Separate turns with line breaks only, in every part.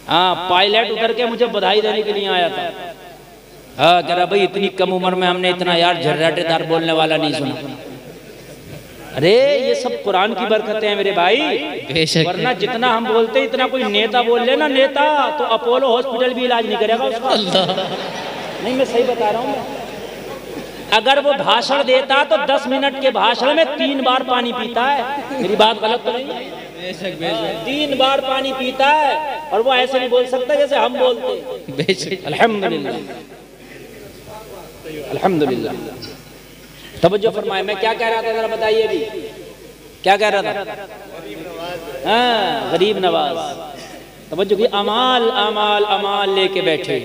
हाँ, पायलट उतर के मुझे बधाई देने के लिए आया था। हाँ, कह रहा भाई इतनी कम उम्र में हमने इतना यार झर्राटेदार बोलने वाला नहीं सुना। अरे ये सब कुरान की बरकतें हैं मेरे भाई, वरना जितना हम बोलते हैं इतना कोई नेता बोल ले ना, नेता तो अपोलो हॉस्पिटल भी इलाज नहीं करेगा उसका। नहीं, मैं सही बता रहा हूँ। अगर वो भाषण देता तो 10 मिनट के भाषण में 3 बार पानी पीता है। मेरी बात गलत तो नहीं है? 3 बार पानी पीता है, और वो ऐसे नहीं बोल सकता जैसे हम बोलते। अल्हम्दुलिल्लाह, अल्हम्दुलिल्लाह। तवज्जो फरमाए, मैं क्या कह रहा था जरा बताइए अभी, क्या कह रहा था? हाँ, गरीब नवाज। तवज्जो की, अमाल अमाल अमाल लेके बैठे,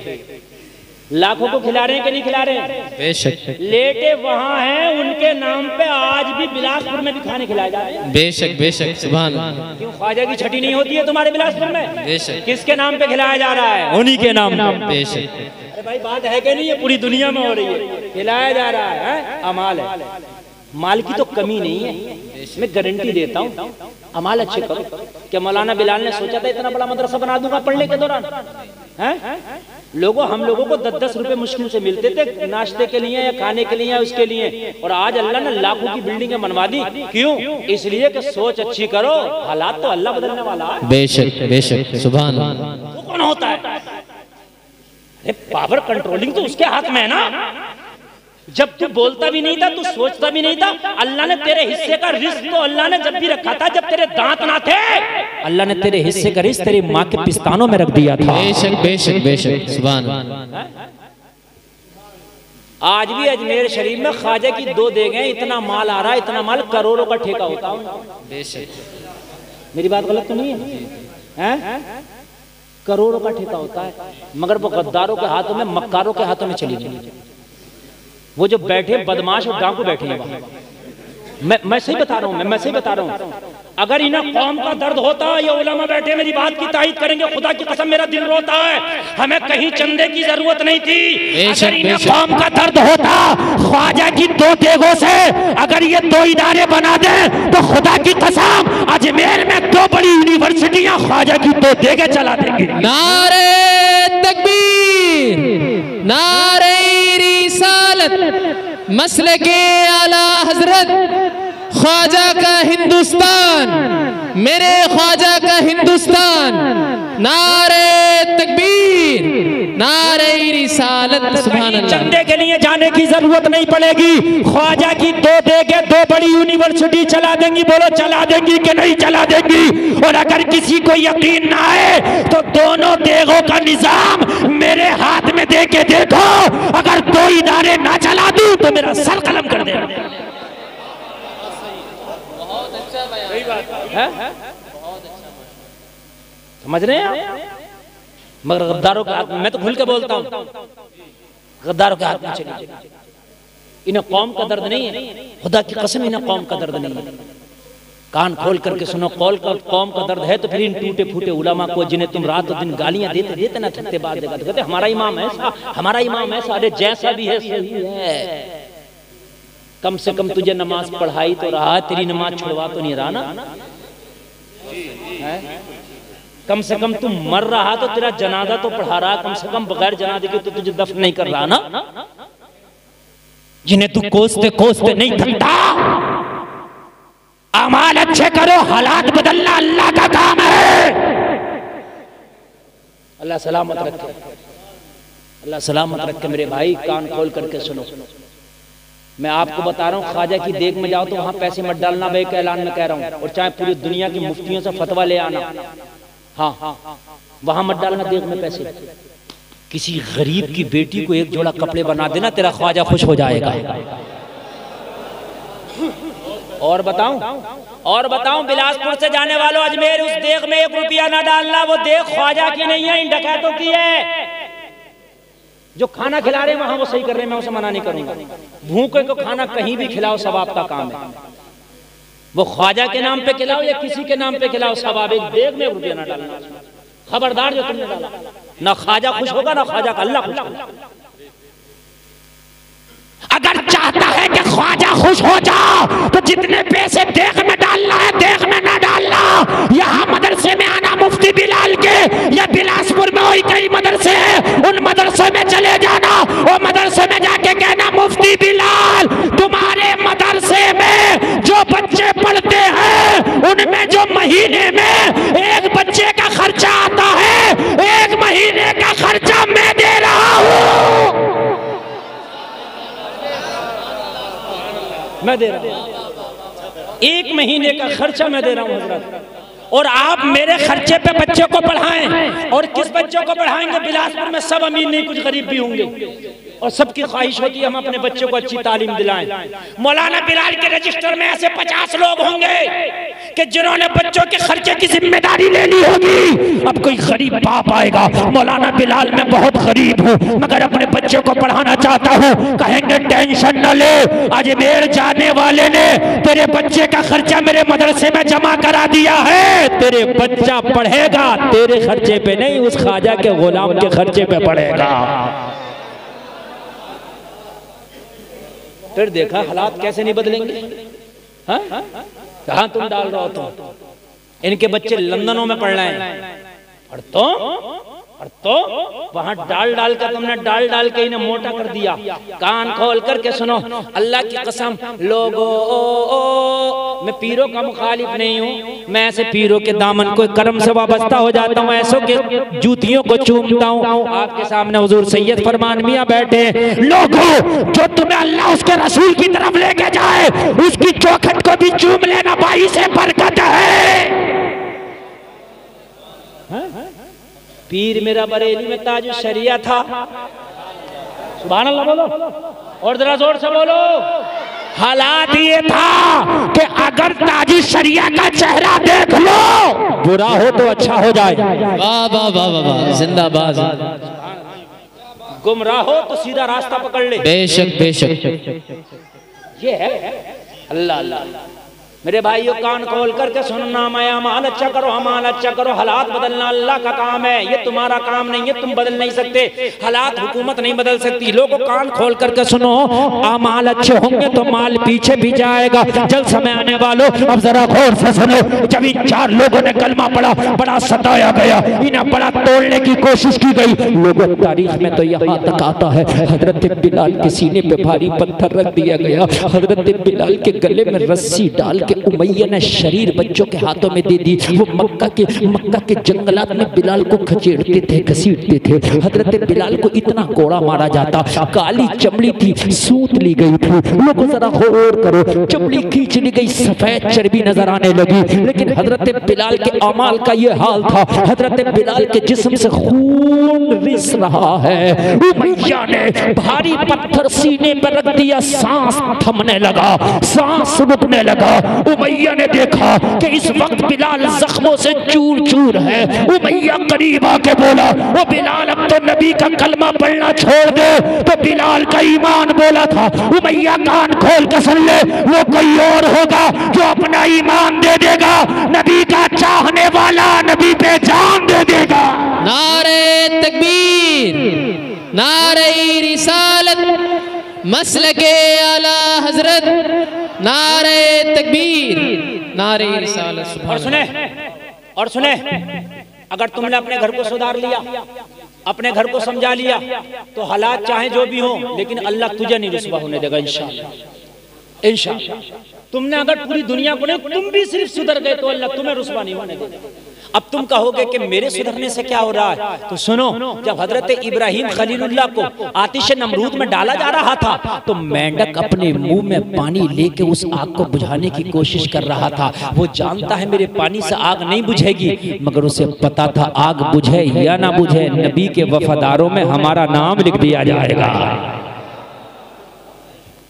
लाखों को खिला रहे हैं कि नहीं खिला रहे हैं? बेशक। लेटे वहां हैं, उनके नाम पे आज भी बिलासपुर में भी खाने खिलाए जा रहे हैं। बेशक बेशक, सुभान अल्लाह। क्यों ख्वाजा की छठी नहीं होती है तुम्हारे बिलासपुर में? बेशक। किसके नाम पे खिलाया जा रहा है? उन्हीं के नाम पे। बेशक। अरे भाई बात है कि नहीं, ये पूरी दुनिया में हो रही है, खिलाया जा रहा है। अमाल है, माल की तो कमी नहीं है, मैं गारंटी देता हूँ। अमाल अच्छे करो। क्या मौलाना बिलाल ने सोचा था इतना बड़ा मदरसा बना दूंगा पढ़ने के दौरान? हम लोगों को 10-10 रुपए मुश्किल से मिलते थे नाश्ते के लिए या खाने के लिए या उसके लिए, और आज अल्लाह ने लाखों की बिल्डिंगें बनवा दी। क्यों? इसलिए कि सोच अच्छी करो, हालात तो अल्लाह बदलने वाला है। बेशक बेशक, सुभान अल्लाह। वो कौन होता है? पावर कंट्रोलिंग तो उसके हाथ में है ना। जब तू बोलता भी नहीं था, तू सोचता भी नहीं था, अल्लाह ने तेरे हिस्से का रिस्क तो अल्लाह ने जब भी रखा था, जब तेरे दांत ना थे, अल्लाह ने तेरे हिस्से का रिस्क तेरी माँ के पिस्तानों में रख दिया था। बेशक बेशक बेशक, सुभान अल्लाह। आज भी अजमेर शरीफ में ख्वाजा की 2 देगें, इतना माल आ रहा है, इतना माल, करोड़ों का ठेका होता है। बेशक। मेरी बात गलत तो नहीं है? करोड़ों का ठेका होता है, मगर वो गद्दारों के हाथों में, मक्कारों के हाथों में चली गई। वो जो बैठे बदमाश और डाकू बैठे हैं वहां, मैं सही बता रहा हूँ, मैं सही बता रहा हूँ। अगर इन्हें कौम का दर्द होता, ये उलमा बैठे मेरी बात की तायीद करेंगे, खुदा की कसम मेरा दिल रोता है। हमें कहीं चंदे की जरूरत नहीं थी। अगर इन्हें कौम का दर्द होता, ख्वाजा की 2 देगों से अगर ये 2 इदारे बना दे, तो खुदा की कसम अजमेर में 2 बड़ी यूनिवर्सिटियां ख्वाजा की 2 देगें चला देंगे। नारे तकबीर, नारे रिसालत, मसले के आला हजरत, ख्वाजा का हिंदुस्तान, मेरे ख्वाजा का हिंदुस्तान। नारे तकबीर, नारे रिसालत, सुभान अल्लाह। चंदे के लिए जाने की जरूरत नहीं पड़ेगी, ख्वाजा की 2 देगें 2 बड़ी यूनिवर्सिटी चला देंगी। बोलो चला देंगी कि नहीं चला देंगी? और अगर किसी को यकीन ना आए तो दोनों देगों का निजाम मेरे हाथ में दे के देखो। अगर 2 इदारे ना चला दूं तो मेरा सर कलम कर दे। सही बात है? समझ रहे हैं आप? मगर गद्दारों के हाथ में, मैं तो खुल के बोलता हूँ, गद्दारों के हाथ में चली। इन्हें कौम का दर्द नहीं है, खुदा की कसम इन्हें कौम का दर्द नहीं है। कान खोल करके सुनो, कौम का दर्द है तो फिर इन टूटे फूटे उलमा को, जिन्हें तुम रात और दिन गालियां देते देते ना थकते, बात देते कहते हमारा इमाम ऐसा, हमारा इमाम ऐसा। अरे जैसा भी है सही है, कम से कम तुझे नमाज पढ़ाई तो रहा है, तेरी नमाज छुड़वा तो नहीं रहा ना। कम से कम तुम मर रहा तो तेरा जनाजा तो पढ़ा रहा, कम से कम बगैर जनाजे के तो तुझे दफन नहीं कर रहा ना। जिन्हें तू कोसते कोसते नहीं थकता। अमाल अच्छे करो, हालात बदलना अल्लाह का काम है। अल्लाह सलामत रखे, अल्लाह सलामत रखे मेरे भाई। कान खोल करके सुनो, मैं आपको बता रहा हूँ, ख्वाजा की देग में जाओ तो वहां पैसे मत डालना, भाई के ऐलान में कह रहा हूँ। और चाहे पूरी दुनिया की मुफ्तियों से फतवा ले आना, हाँ वहां मत डालना देग में पैसे। किसी गरीब की बेटी को 1 जोड़ा कपड़े बना देना, तेरा ख्वाजा खुश हो जाएगा। और बताऊं बिलासपुर से जाने वालों, अजमेर उस देग में 1 रुपया ना डालना। वो देग ख्वाजा की नहीं है, इन डकैतों की है। जो खाना खिला रहे हैं वहां वो सही कर रहे हैं, मैं उसे मना नहीं करूंगा। भूखे को खाना कहीं भी खिलाओ, सवाब का काम है। वो ख्वाजा के नाम पे खिलाओ या किसी के नाम पे खिलाओ, सवाब। एक देग में 1 रुपया ना डालना। खबरदार जो तुमने डाला, ना ख्वाजा खुश होगा ना ख्वाजा का अल्लाह खुश होगा। अगर चाहता है कि ख्वाजा खुश हो जाओ तो जितने पैसे देग में डालना है देग में ना डालना। यहाँ मदरसे में आना मुफ्ती बिलाल के या बिलासपुर
में चले जाना और मदरसे में जाके कहना मुफ्ती बिलाल तुम्हारे मदरसे में जो बच्चे पढ़ते हैं उनमें जो महीने में एक बच्चे का खर्चा आता है, एक महीने का खर्चा मैं दे रहा हूं,
मैं दे रहा हूं, एक महीने का खर्चा मैं दे रहा हूं हजरत। और आप मेरे खर्चे पे बच्चों को पढ़ाएं। और किस बच्चों को पढ़ाएंगे? बिलासपुर में सब अमीर नहीं, कुछ गरीब भी होंगे और सबकी ख्वाहिश होती है हम अपने बच्चों को अच्छी तालीम दिलाएं। मौलाना बिलाल के रजिस्टर में ऐसे 50 लोग होंगे कि जिन्होंने बच्चों के खर्चे की जिम्मेदारी ले ली होगी। अब कोई गरीब बाप आएगा, मौलाना बिलाल मैं बहुत गरीब हूँ मगर अपने बच्चे को पढ़ाना चाहता हूँ, कहेंगे टेंशन न ले, अजमेर जाने वाले ने तेरे बच्चे का खर्चा मेरे मदरसे में जमा करा दिया है, तेरे बच्चा पढ़ेगा तेरे खर्चे पे नहीं, उस ख्वाजा के गुलाम के खर्चे पे पढ़ेगा। फिर देखा हालात कैसे नहीं बदलेंगे। हाँ कहाँ तुम डाल रहे हो? तो इनके बच्चे लंदनों में पढ़ रहे हैं और तो वहां डाल डाल कर तुमने डाल डाल के इन्हें मोटा कर दिया। कान खोल करके सुनो, अल्लाह की कसम लोगों, मैं पीरों का मुखालिफ नहीं हूँ, मैं ऐसे पीरों के दामन को करम से वाबस्ता हो जाता हूँ, ऐसों के जूतियों को चूमता हूँ। आपके सामने हुजूर सैयद फरमान मियां बैठे। लोगों जो तुम्हें अल्लाह उसके रसूल की तरफ लेके जाए उसकी चौखट को भी चूम लेना, भाई से बरकत है। पीर मेरा बरेली में ताज शरिया था। सुभान अल्लाह बोलो और जरा जोर से बोलो। हालात ये था कि अगर ताजी शरिया का चेहरा देख लो बुरा हो तो अच्छा हो जाए।
वाह वाह वाह वाह, जिंदाबाद।
गुमराह हो तो सीधा रास्ता पकड़ ले।
बेशक बेशक,
ये है अल्लाह अल्लाह। मेरे भाइयों कान खोल करके सुनना, मैं अमाल अच्छा करो, अमाल अच्छा करो। हालात बदलना अल्लाह का काम है, ये तुम्हारा काम नहीं है, तुम बदल नहीं सकते। हालात हुकूमत नहीं बदल सकती। लोगों कान खोल करके सुनो, अमाल अच्छे होंगे तो माल पीछे भी जाएगा। जल्द समय आने वालों अब जरा गौर से सुनो। जब इन 4 लोगों ने कलमा पढ़ा, बड़ा सताया गया, इन्हें बड़ा तोड़ने की कोशिश की गई। लोगों तारीख में तो यहाँ तक आता है हजरत बिलाल के सीने पे भारी पत्थर रख दिया गया, हजरत बिलाल के गले में रस्सी डाल के उमैया ने शरीर बच्चों के हाथों में दे दी। वो मक्का के जंगलात में बिलाल को खचेड़ते थे, घसीटते थे। हजरत बिलाल को इतना कोड़ा मारा जाता, काली चमड़ी थी, सूत ली गई थी। लोगों जरा गौर करो, चमड़ी खींच ली गई, सफेद चर्बी नजर आने लगी। लेकिन हजरत बिलाल के अमाल का ये हाल था, हजरत बिलाल के जिस्म से खून रिस रहा है। उमैया ने भारी पत्थर सीने पर रख दिया, सांस थमने लगा, सांस रुकने लगा। उमैया ने देखा कि इस वक्त बिलाल जख्मों से चूर चूर है। उमैया करीब आके बोला, वो बिलाल अब तो नबी का कलमा पढ़ना छोड़ दे। तो बिलाल का ईमान बोला था। उमैया कान खोल के सुन ले, वो कोई और होगा जो अपना ईमान दे देगा, नबी का चाहने वाला नबी पे जान दे देगा।
नारे तकबीर, नारे रिसालत, मसलके आला हजरत, नारे तकबीर, नारे रिसालत।
और सुने अगर तुमने अपने घर को सुधार लिया, अपने घर को समझा लिया, तो हालात चाहे जो भी हो, लेकिन अल्लाह तुझे नहीं रुसवा होने देगा इंशाअल्लाह। इंशाअल्लाह तुमने अगर पूरी दुनिया को नहीं, तुम भी सिर्फ सुधर गए तो अल्लाह तुम्हें रुसवा नहीं होने देगा। अब तुम कहोगे कि मेरे सुधरने से क्या हो रहा है, तो सुनो, जब हजरत इब्राहिम खलीलुल्लाह को आतिश नमरूद में डाला जा रहा था तो मेंढक अपने मुंह में पानी लेके उस आग को बुझाने की कोशिश कर रहा था। वो जानता है मेरे पानी से आग नहीं बुझेगी, मगर उसे पता था आग बुझे या ना बुझे, नबी के वफादारों में हमारा नाम लिख दिया जाएगा।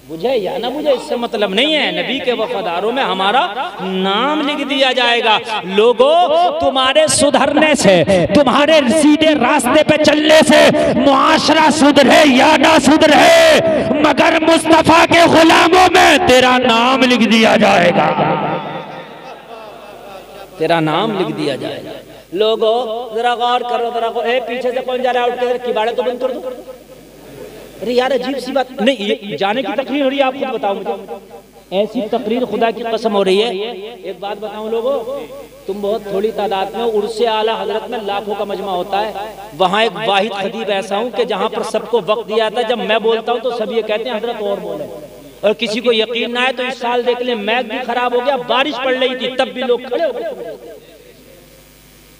बुझे या ना बुझे इससे मतलब नहीं है, नबी के वफादारों में हमारा नाम लिख दिया जाएगा। लोगों तुम्हारे सुधरने से, तुम्हारे सीधे रास्ते पे चलने से मुआशरा सुधरे या ना सुधरे, मगर मुस्तफा के गुलामों में तेरा नाम लिख दिया जाएगा। तेरा नाम लिख दिया जाएगा। लोगों जरा गौर करो, जरा पीछे से कौन जा रहा है, उठ के किबाड़े तो बंद कर दो। अरे यार अजीब सी बात नहीं, ये जाने की तकरीर हो रही है, आप खुद बताओ मुझे। ऐसी तकरीर खुदा की कसम हो रही है। एक बात बताऊं लोगों, तुम बहुत थोड़ी तादाद में, उर्से आला हजरत में लाखों का मजमा होता है। वहां एक वाहिद खतीब ऐसा हूं कि जहां पर सबको वक्त दिया था, जब मैं बोलता हूं तो सब ये कहते हैं हजरत और बोले, और किसी को यकीन ना आए तो इस साल देख ले मैच भी खराब हो गया, बारिश पड़ रही थी तब भी लोग खड़े हो गए।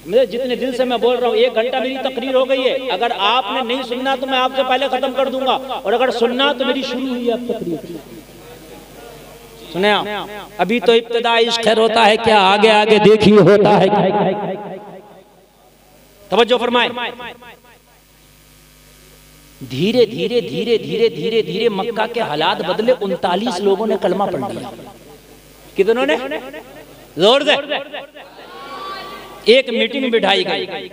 मेरे जितने दिल से मैं बोल रहा हूँ, 1 घंटा मेरी तकरीर हो गई है, अगर आपने नहीं सुनना तो मैं आपसे पहले खत्म कर दूंगा, और अगर सुनना तो मेरी शुरू हुई अब तकरीर। सुने आप, अभी तो इब्तिदा इश्क खैर होता है क्या, आगे आगे देखिए होता है क्या। तवज्जो फरमाए। धीरे धीरे धीरे धीरे धीरे धीरे मक्का के हालात बदले। 39 लोगों ने कलमा पढ़ लिया। कितनों ने? जोर से। एक मीटिंग बिठाई गई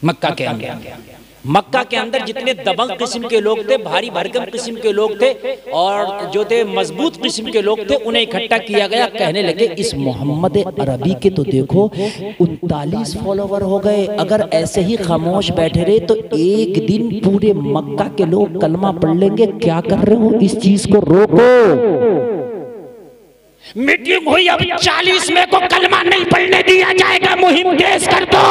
मक्का के अंदर। मक्का के अंदर जितने दबंग किस्म के लोग थे, भारी भरकम किस्म के लोग थे, और जो थे मजबूत किस्म के लोग थे, उन्हें इकट्ठा किया गया। कहने लगे इस मोहम्मद अरबी के तो देखो 39 फॉलोवर हो गए, अगर ऐसे ही खामोश बैठे रहे तो एक दिन पूरे मक्का के लोग कलमा पढ़ लेंगे। क्या कर रहे हो, इस चीज को रोको।
मीटिंग हुई, अब 40 में को कलमा नहीं पढ़ने दिया जाएगा, मुहिम तेज कर दो।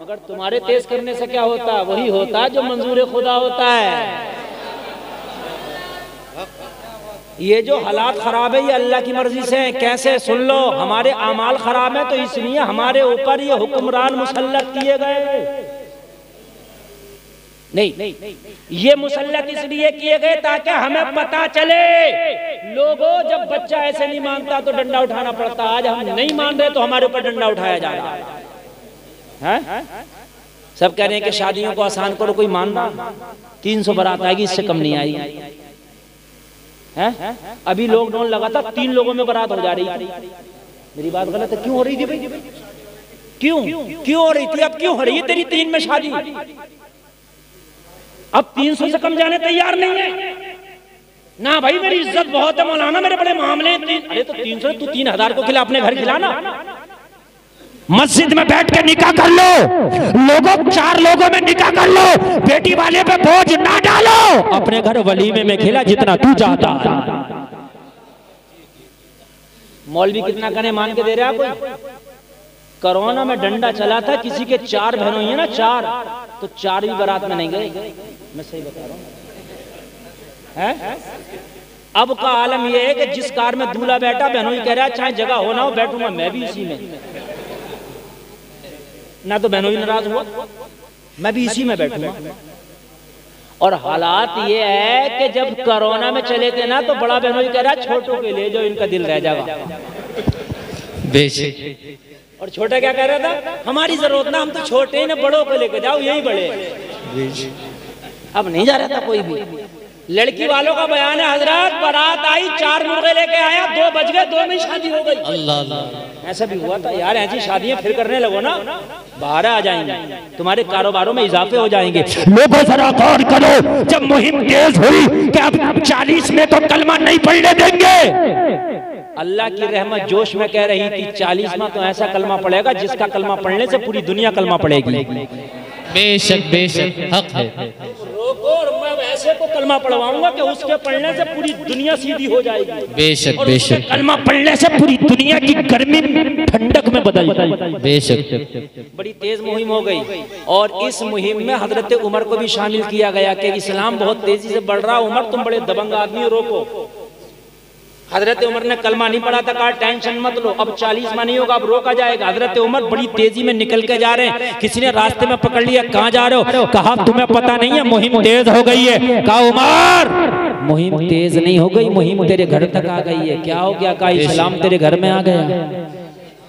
मगर तुम्हारे तेज करने से क्या होता है, वही होता है जो मंजूर खुदा होता है। ये जो हालात खराब है ये अल्लाह की मर्जी से है। कैसे? सुन लो, हमारे आमाल खराब है तो इसलिए हमारे ऊपर ये हुक्मरान मुसल्लत किए गए। नहीं, ये मुसल्लत इसलिए किए गए ताकि हमें पता चले। लोगों, जब बच्चा ऐसे नहीं मानता तो डंडा उठाना पड़ता, आज हम नहीं मान रहे तो हमारे ऊपर डंडा उठाया जा रहा है। सब कह रहे हैं कि शादियों को आसान करो, कोई मान रहा? 300 बारात आएगी, इससे कम नहीं आई है। अभी लॉकडाउन लगा था, 3 लोगों में बारात हो जा रही थी। मेरी बात गलत है? क्यों हो रही थी भाई? क्यों हो रही थी? अब क्यों हो रही है तेरी 3 में शादी? अब 300 से कम जाने तैयार नहीं है ना भाई। मेरी इज्जत बहुत है मौलाना, मेरे बड़े मामले। अरे तो 300 तू 3000 को खिला, अपने घर खिलाना।
मस्जिद में बैठ के निकाह कर लो, लोगों 4 लोगों में निकाह कर लो, बेटी वाले पे बोझ ना डालो, अपने घर वलीमे में खिला जितना तू चाहता है।
मौलवी कितना कने मान के दे रहे हैं कोई? कोरोना में डंडा चला था, किसी के 4 बहनों ही है ना, 4, तो 4 भी बारात में नहीं गए। मैं सही बता रहा हूँ है? अब का आलम यह है कि जिस कार में दूल्हा बैठा, बहनों ही कह रहा है चाहे जगह हो ना हो बैठूंगा मैं भी इसी में। ना तो बहनों ही नाराज हुआ, मैं भी इसी में बैठूंगा। और हालात ये है कि जब कोरोना में चले थे ना तो बड़ा बहनों ही कह रहा है छोटों के ले जाओ, इनका दिल रह जाएगा।
बेशक।
और छोटा क्या कह रहा था? हमारी जरूरत ना, हम तो छोटे ही ना, बड़ों को लेकर जाओ, यही बड़े। अब नहीं जा रहा था कोई भी। लड़की वालों का बयान है, हजरत बारात आई, 4 मुर्गे लेके आया, 2 बज गए, 2 में शादी हो गई। अल्लाह, ऐसा भी हुआ था यार। ऐसी शादियां फिर करने लगो ना, बाहर आ जाएंगे, तुम्हारे कारोबारों में इजाफे हो जाएंगे।
लोगों जरा गौर करो, जब मुहिम तेज हुई कि अब 40 में तो कलमा नहीं पढ़ने देंगे,
अल्लाह की रहमत जोश में कह रही थी 40वां तो ऐसा कलमा पड़ेगा जिसका कलमा पढ़ने से पूरी दुनिया कलमा पड़ेगी।
बेशक बेशक हक है।
रोको, और मैं ऐसे को कलमा पढ़वाऊंगा कि उसके पढ़ने से पूरी दुनिया सीधी हो जाएगी।
बेशक बेशक।
कलमा पढ़ने से पूरी दुनिया की गर्मी ठंडक में बदल जाएगी।
बेशक।
बड़ी तेज मुहिम हो गई, और इस मुहिम में हजरत उमर को भी शामिल किया गया कि इस्लाम बहुत तेजी से बढ़ रहा। उमर, तुम बड़े दबंग आदमी, रोको। हजरत उमर ने कलमा नहीं पढ़ा था, कहा टेंशन मत लो, अब 40वां नहीं होगा, अब रोका जाएगा। हजरत उमर बड़ी तेजी में निकल के जा रहे हैं, किसी ने रास्ते में पकड़ लिया, कहाँ जा रहे हो? कहा तुम्हें पता नहीं है मुहिम तेज हो गई है। कहा उमर, मुहिम तेज नहीं हो गई, मुहिम तेरे घर तक आ गई है। क्या हो गया? कहा इस्लाम तेरे घर में आ गया।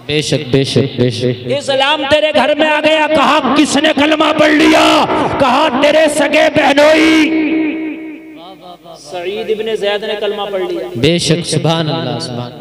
बेशक बेशक बेशक।
इस्लाम तेरे घर में आ गया।
कहा किसने कलमा पढ़ लिया? कहा तेरे सगे बहनोई
सईद इब्ने ज़ैद ने कलमा पढ़ लिया।
बेशक, सुभान अल्लाह, सुभान।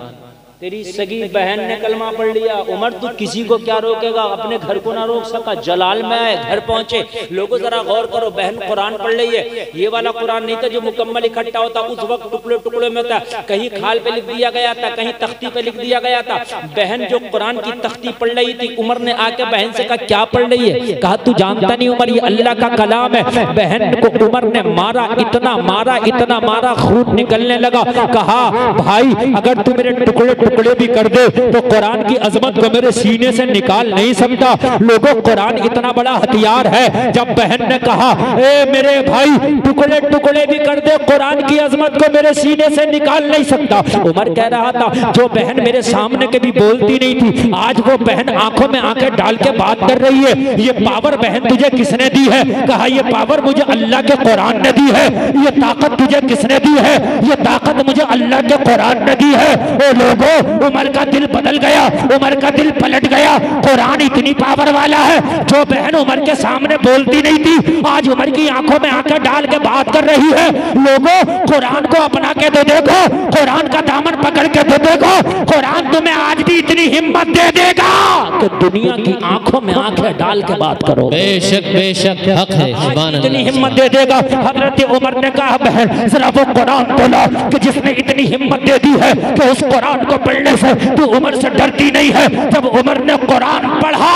तेरी सगी बहन ने कलमा पढ़ लिया। उमर, तू किसी को क्या रोकेगा? अपने घर को ना रोक सका, जलाल में आए, घर पहुंचे। लोगों जरा गौर करो, बहन कुरान पढ़ रही है। ये वाला कुरान नहीं था जो मुकम्मल इकट्ठा होता, उस वक्त टुकड़े टुकड़े में था। कहीं खाल पे लिख दिया गया था, कहीं तख्ती पे लिख दिया गया था। बहन जो कुरान की तख्ती पढ़ रही थी, उमर ने आके बहन से कहा क्या पढ़ रही है? कहा तू जानता नहीं उमर, ये अल्लाह का कलाम है। बहन को उमर ने मारा, इतना मारा, खून निकलने लगा। कहा भाई, अगर तू मेरे टुकड़े
टुकड़े भी कर दे तो कुरान की अजमत को मेरे सीने से निकाल नहीं सकता। लोगों, कुरान इतना बड़ा हथियार है। जब बहन ने कहा ए मेरे भाई टुकड़े टुकड़े भी कर दे, कुरान की अजमत को मेरे सीने से निकाल नहीं सकता। उमर कह रहा था जो बहन मेरे सामने कभी बोलती नहीं थी, आज वो बहन आंखों में आंखें डाल के बात कर रही है। ये पावर बहन तुझे किसने दी है? कहा ये पावर मुझे अल्लाह के कुरान ने दी है। ये ताकत तुझे किसने दी है? ये ताकत मुझे अल्लाह के कुरान ने दी है। ओ लोगों, उमर का दिल बदल गया, उमर का दिल पलट गया। कुरान इतनी पावर वाला है, जो बहन उमर के सामने बोलती नहीं थी आज उमर की आंखों में आंखें डाल के बात कर रही है। लोगों, कुरान को अपना के तो देखो, कुरान का दामन पकड़ के तो देखो, कुरान तुम्हें आज भी इतनी हिम्मत दे देगा कि दुनिया की आंखों में आंखें डाल के बात करो।
बेशक बेशक हक है, सुभान अल्लाह।
इतनी हिम्मत दे देगा। हजरत उमर ने कहा बहन जरा वो कुरान तो ला कि जिसने इतनी हिम्मत दे दी है कि उस कुरान को पढ़ने से तू उमर से डरती नहीं है। जब उमर ने कुरान पढ़ा,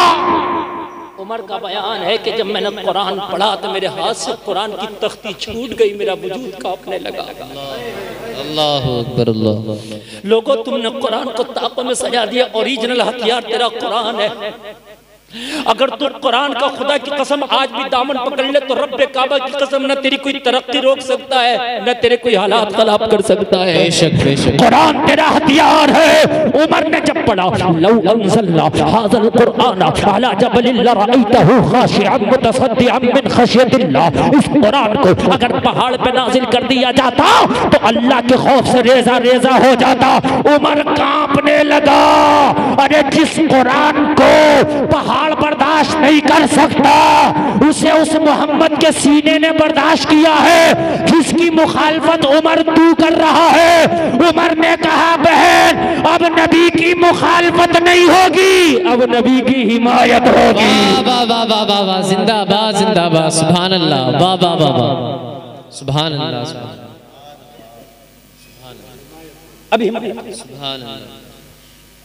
उमर का बयान है कि जब मैंने कुरान पढ़ा तो मेरे हाथ से कुरान की तख्ती छूट गई, मेरा वजूद कांपने लगा।
अल्लाह अकबर अल्लाह।
लोगों, तुमने कुरान को ताकों में सजा दिया। ओरिजिनल हथियार तेरा कुरान है। अगर तू कुरान का खुदा की कसम आज भी दामन पकड़ ले तो रब्बे काबा की कसम न तेरी कोई तरक्की रोक सकता है, न तेरे कोई हालात खराब कर सकता है।
बेशक बेशक
कुरान तेरा हथियार है। उमर ने जब पढ़ा लौ अंज़लना हाज़ल कुरान अला जबलिन लरअयतहु खाशिअन मुतसद्दिअन मिन खशियतिल्लाह, इस कुरान को अगर पहाड़ पे नाजिल कर दिया जाता तो अल्लाह के खौफ से रेजा रेजा हो जाता। उमर कांपने लगा। अरे जिस कुरान को पहाड़ बर्दाश्त नहीं कर सकता उसे उस मोहम्मद के सीने ने बर्दाश्त किया है, जिसकी मुखालफत उमर तू कर रहा है। उमर ने कहा बहन अब नबी की मुखालफत नहीं होगी, अब नबी की हिमायत होगी।
वाह वाह वाह वाह वाह, जिंदाबाद जिंदाबाद, सुभान अल्लाह, वाह वाह वाह वाह, सुभान अल्लाह,
अभी
सुभान अल्लाह।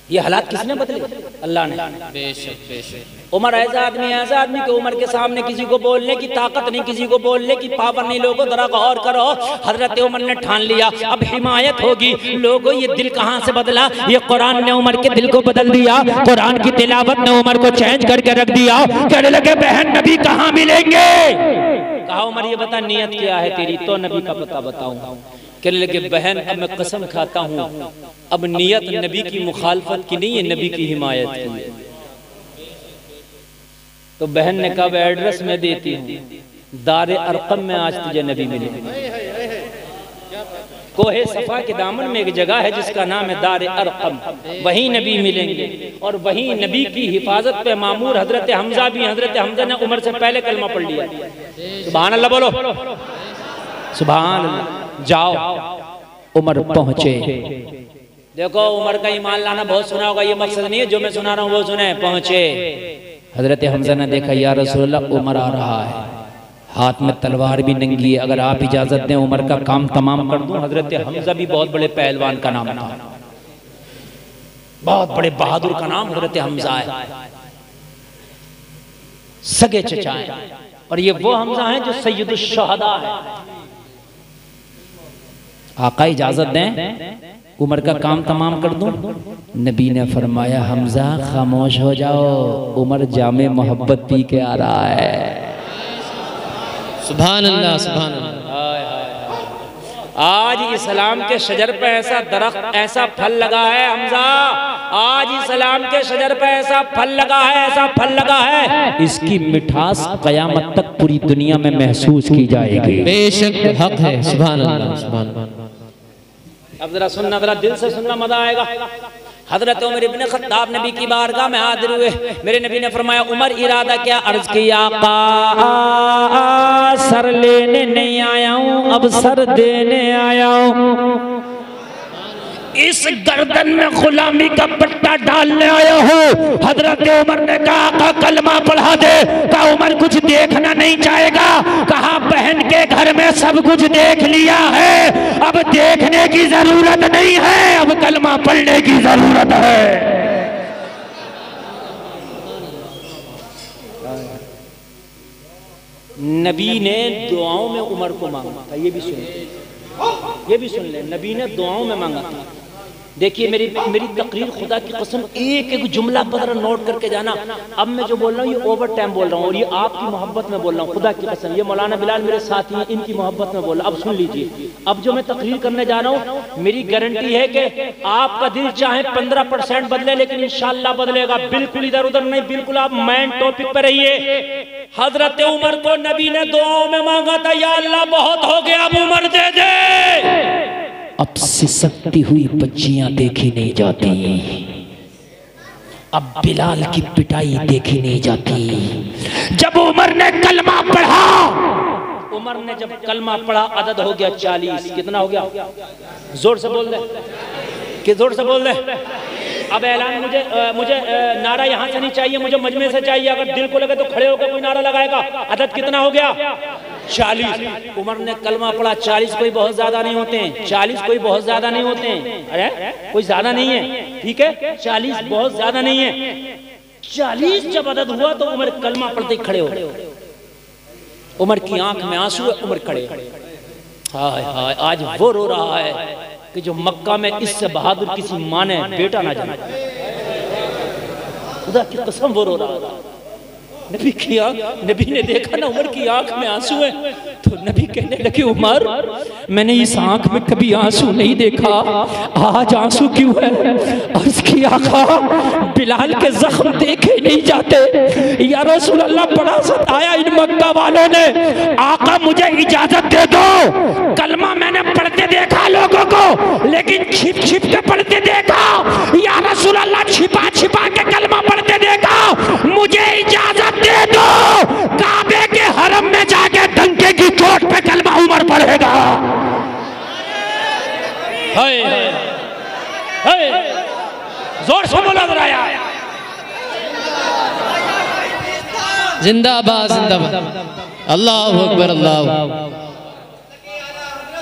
ये हालात किसने बदले? अल्लाह ने।
बेशक बेशक।
उमर ऐसा आदमी कि उमर के सामने किसी को बोलने की ताकत नहीं, किसी को बोलने की पावर नहीं। लोगों जरा गौर करो, हजरत उमर ने ठान लिया अब हिमायत होगी। लोगों, ये दिल कहाँ से बदला? ये कुरान ने उमर के दिल को बदल दिया। कुरान की तिलावत ने उमर को चेंज करके रख दिया। कहने लगे बहन नबी कहाँ मिलेंगे? कहा उमर ये बता नीयत क्या है तेरी, तो नबी का पता बताऊं। कहने लगे बहन अब मैं कसम खाता हूँ अब नियत नबी की मुखालफत की नहीं है, नबी की हिमायत की। तो बहन ने कहा एड्रेस मैं देती हूँ, दारे अरकम में आज तुझे नबी मिलेंगे। कोहे सफा के दामन में एक जगह है जिसका नाम है दारे अरकम, वहीं नबी मिलेंगे और वहीं नबी की हिफाजत पे मामूर हजरत हमजा भी। हजरत हमजा ने उमर से पहले कलमा पढ़ लिया। सुभान अल्लाह बोलो, सुभान अल्लाह। जाओ, उमर पहुंचे। देखो उमर का ईमान लाना बहुत सुना होगा, ये मकसद नहीं है जो मैं सुना रहा हूँ वो सुने। पहुंचे, हजरत हमजा ने देखा या रसूलल्लाह उमर आ रहा है, हाथ में तलवार भी नंगी है, अगर आप इजाजत दें उमर का काम तमाम कर दूं। हजरत हमजा भी बहुत बड़े पहलवान का नाम था, बहुत बड़े बहादुर का नाम हजरत हमजा है, सगे चचा है। और ये वो हमजा है जो सैयदुश शुहदा है। आका इजाजत दें उमर का काम तमाम कर दूं। नबी ने फरमाया हमजा खामोश हो जाओ, उमर जामे मोहब्बत पी के आ रहा है।
सुभान अल्लाह सुभान अल्लाह।
आज इस्लाम के शजर पे ऐसा दरख्त ऐसा फल लगा है हमजा, आज इस्लाम के शजर पे ऐसा फल लगा है, ऐसा फल लगा है, इसकी मिठास कयामत तक पूरी दुनिया में महसूस की जाएगी।
बेशक हक है, सुभान अल्लाह सुभान अल्लाह।
अब जरा सुनना, जरा दिल से सुनना, मजा आएगा। हजरत उमर इब्ने खत्ताब नबी की बारगाह में हाजिर हुए। मेरे नबी ने फरमाया उमर इरादा क्या? अर्ज किया आका सर लेने नहीं आया हूँ, अब सर देने आया हूँ। इस गर्दन में गुलामी का पट्टा डालने आया हूँ। हजरत उमर ने कहा आका कलमा पढ़ा दे। कहा उमर कुछ देखना नहीं चाहेगा। कहा बहन के घर में सब कुछ देख लिया है, अब देखने की जरूरत नहीं है, अब कलमा पढ़ने की जरूरत है। नबी ने दुआओं में उमर को मांगा था, ये भी सुन ले, नबी ने दुआओं में मांगा था। देखिए मेरी तकरीर खुदा की कसम एक एक जुमला बदर नोट करके जाना। अब मैं जो बोल रहा हूँ ये ओवर टाइम बोल रहा हूँ और ये आपकी मोहब्बत में बोल रहा हूँ, खुदा की कसम। ये मौलाना बिलाल मेरे साथी हैं, इनकी मोहब्बत में बोल रहा हूँ। अब सुन लीजिए, अब जो मैं तकरीर करने जा रहा हूँ मेरी गारंटी है कि आपका दिल चाहे 15% बदले लेकिन इंशाल्लाह बदलेगा। बिल्कुल इधर उधर नहीं, बिल्कुल आप मेन टॉपिक पर रहिए। हजरत उमर को नबी ने दुआओं में मांगा था, या अल्लाह बहुत हो गया अब उमर दे दे।
अब सिसकती हुई बच्चियां देखी नहीं जाती, अब बिलाल की पिटाई देखी नहीं जाती। जब उमर ने कलमा पढ़ा,
उमर ने जब कलमा पढ़ा अदद हो गया 40। कितना हो गया? जोर से बोल दे, कि जोर से बोल दे। अब ऐलान मुझे नारा यहाँ से नहीं चाहिए, मुझे मजमे से चाहिए। अगर दिल को लगे तो खड़े होकर कोई नारा लगाएगा। अदद कितना हो गया? 40। उमर ने कलमा पढ़ा। 40 कोई बहुत ज्यादा नहीं होते हैं, 40 कोई बहुत ज्यादा नहीं होते हैं। अरे कोई ज्यादा नहीं है, ठीक है, 40 बहुत ज्यादा नहीं है। 40 जब अदद हुआ तो उमर कलमा पढ़ते खड़े हो गए। उमर की आंख में आंसू है, उमर खड़े। हाय हाय, आज वो रो रहा है कि जो मक्का में इससे बहादुर किसी माँ ने बेटा ना जाना। खुदा की कसम वो रो रहा था। नबी की आंख, नबी ने देखा ना उमर की आंख में आंसू है तो नबी कहने लगे उमर मैंने इस आंख में कभी आंसू नहीं देखा, आज आंसू क्यों है? अर्ज किया आका बिलाल के जख्म देखे नहीं जाते या रसूल अल्लाह, बड़ा सताया इन मक्का वालों ने। आका मुझे इजाजत दे दो, कलमा मैंने पढ़ते देखा लोगों को, लेकिन छिप छिप के पढ़ते देखा। या रसूल अल्लाह छिपा छिपा के कलमा पढ़ते देखा, मुझे इजाजत दे दो, काबे के हरम में जाके डंके की चोट पे कलमा उमर पढ़ेगा। हाय हाय, जोर से बोला जरा यार।
जिंदाबाद जिंदाबाद, अल्लाह अकबर, अल्लाह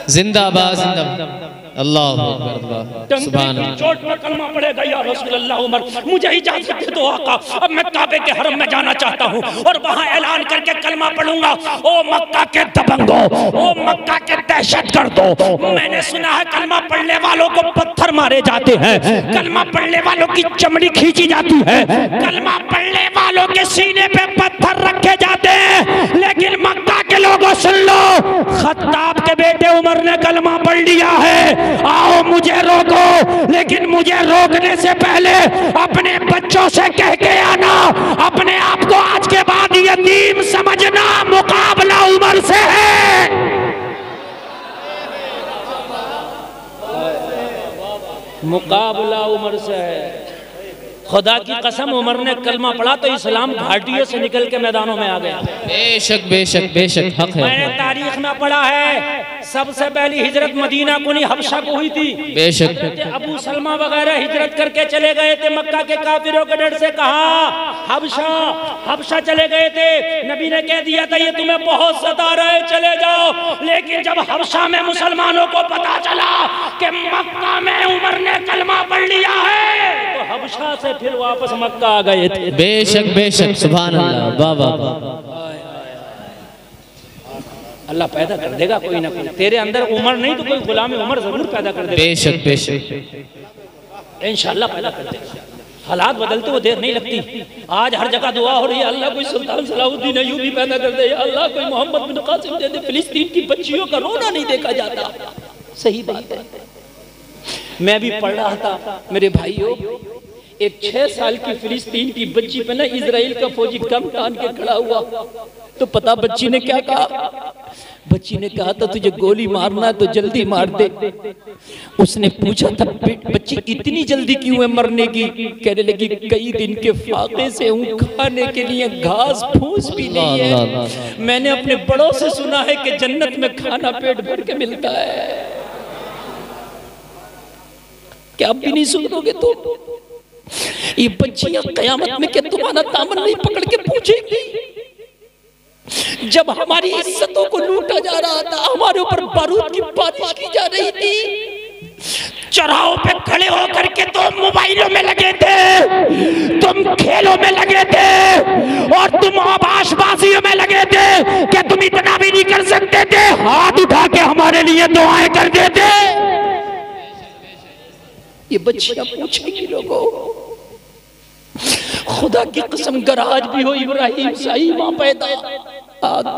जिंदाबाद जिंदाबाद, अल्लाह अकबर, सुभान अल्लाह।
चोट पर कलमा पड़ेगा या रसूल अल्लाह उमर, मुझे इजाजत दे दो आका, अब मैं काबे के हरम में जाना चाहता हूँ और वहाँ ऐलान करके कलमा पढ़ूंगा। ओ मक्का के दबंगो, ओ मक्का के दहशतगर्दो, मैंने सुना है कलमा पढ़ने वालों को पत्थर मारे जाते हैं, कलमा पढ़ने वालों की चमड़ी खींची जाती है, कलमा पढ़ने वालों के सीने पे पत्थर रखे जाते हैं। लेकिन मक्का के लोगों सुन लो, खत्ताब के बेटे उमर ने कलमा पढ़ लिया है। आओ मुझे रोको, लेकिन मुझे रोकने से पहले अपने बच्चों से कह के आना, अपने आप को आज के बाद यतीम समझना, मुकाबला उमर से है। मुकाबला उमर से है। खुदा की कसम उमर ने कलमा पढ़ा तो इस्लाम घाटियों से निकल के मैदानों में आ गया।
बेशक बेशक बेशक हक है।
मैंने तारीख में पढ़ा है सबसे पहली हिजरत मदीना को नहीं हबशा को हुई थी।
बेशक
अबू सलमा वगैरह हिजरत करके चले गए थे मक्का के काफिरों के डर से। कहा हबशा चले गए थे। नबी ने कह दिया था ये तुम्हें बहुत सता रहे, चले जाओ। लेकिन जब हबशा में मुसलमानों को पता चला कि मक्का में उमर ने कलमा पढ़ लिया है तो हबशा से फिर वापस मक्का आ गए थे।
बेशक बेशक, सुभान अल्लाह, वाह वाह।
अल्लाह पैदा कर देगा कोई ना कोई, तेरे अंदर उमर नहीं तो कोई गुलाम उमर जरूर पैदा कर देगा।
बेशक बेशक,
इंशाअल्लाह पैदा कर देगा। हालात बदलते हुए देर नहीं लगती। आज हर जगह दुआ हो रही है, अल्लाह कोई सुल्तान सलाहुद्दीन अय्यूबी पैदा कर दे, अल्लाह कोई मोहम्मद बिन कासिम दे दे। फिलिस्तीन की बच्चियों का रोना नहीं देखा जाता। सही बात है। मैं भी पढ़ रहा था मेरे भाइयों, एक 6 साल की फिलिस्तीन की बच्ची पे ना इजराइल का फौजी गम तान के खड़ा हुआ तो पता बच्ची ने क्या कहा? बच्ची ने कहा था तुझे गोली मारना तो जल्दी मार दे। उसने पूछा था बच्ची इतनी जल्दी क्यों है मरने की? कहने लगी कई दिन के फाके से हूँ, खाने के लिए घास फूस भी नहीं है। मैंने अपने बड़ों से सुना है कि जन्नत में खाना पेट भर के मिलता है। क्या अब भी नहीं सुनोगे? तो ये बच्चियां कयामत में क्या तुम्हारा दामन नहीं पकड़ के पूछेंगी? जब हमारी इज्जतों को लूटा जा रहा था, हमारे ऊपर बारूद की बारिश की जा रही थी, चौराहों पे खड़े होकर के तुम मोबाइलों में लगे थे, तुम खेलों में लगे थे और तुम आबाशबाजियों में लगे थे। क्या तुम इतना भी नहीं कर सकते थे? हाथ उठा के हमारे लिए दुआएं कर देते।
ये बच्चियां पूछेंगी लोगों, खुदा की कसम गर आज भी हो इब्राहिम सही मां पैदा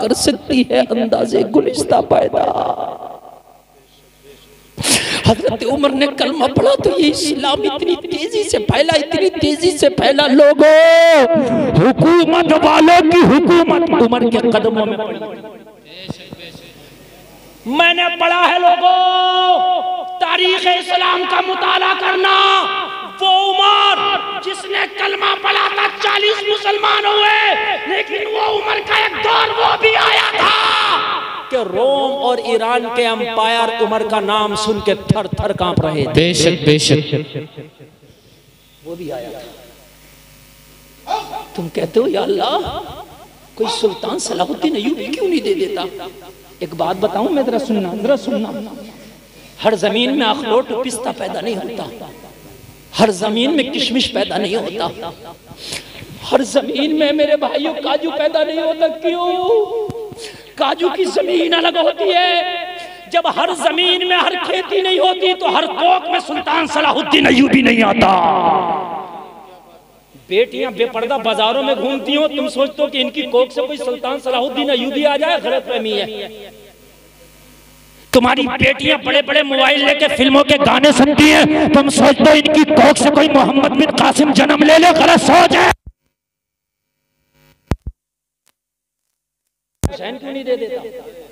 कर सकती है अंदाजे गुलिस्ता पैदा। हजरत उमर ने कलमा पढ़ा तो ये इस्लाम इतनी तेजी से फैला, इतनी तेजी से फैला। लोगों, हुकूमत वालों की हुकूमत उमर के कदमों में पड़ी। मैंने पढ़ा है लोगों, तारीख इस्लाम का मुताला करना, वो उमर जिसने कलमा पढ़ा था 40 मुसलमान हुए, लेकिन वो उमर का एक दौर वो भी आया था कि रोम और ईरान के अंपायर उमर का नाम सुन के थर थर कांप रहे थे।
बेशक बेशक,
वो भी आया था। तुम कहते हो या अल्लाह कोई सुल्तान सलाहुद्दीन अय्यूबी क्यों नहीं दे देता? एक बात बताऊं मैं, जरा सुनना। हर जमीन में अखरोट पिस्ता पैदा नहीं होता, हर जमीन में किशमिश पैदा नहीं होता, हर जमीन में मेरे भाइयों काजू पैदा नहीं होता। क्यों? काजू की जमीन अलग होती है। जब हर जमीन में हर खेती नहीं होती तो हर कोक में सुल्तान सलाहुद्दीन अय्यूबी नहीं आता। बेटियां बेपर्दा बाजारों में घूमती हो, तुम सोचते हो कि इनकी कोक से कोई सुल्तान सलाहुद्दीन अय्यूबी आ जाए? गलतफहमी है। तुम्हारी बेटियां बड़े बड़े मोबाइल लेके फिल्मों के गाने सुनती हैं, तुम सोचते हो इनकी कोक से कोई मोहम्मद बिन कासिम जन्म ले ले? गलत सोच है। हुसैन क्यों नहीं दे देता?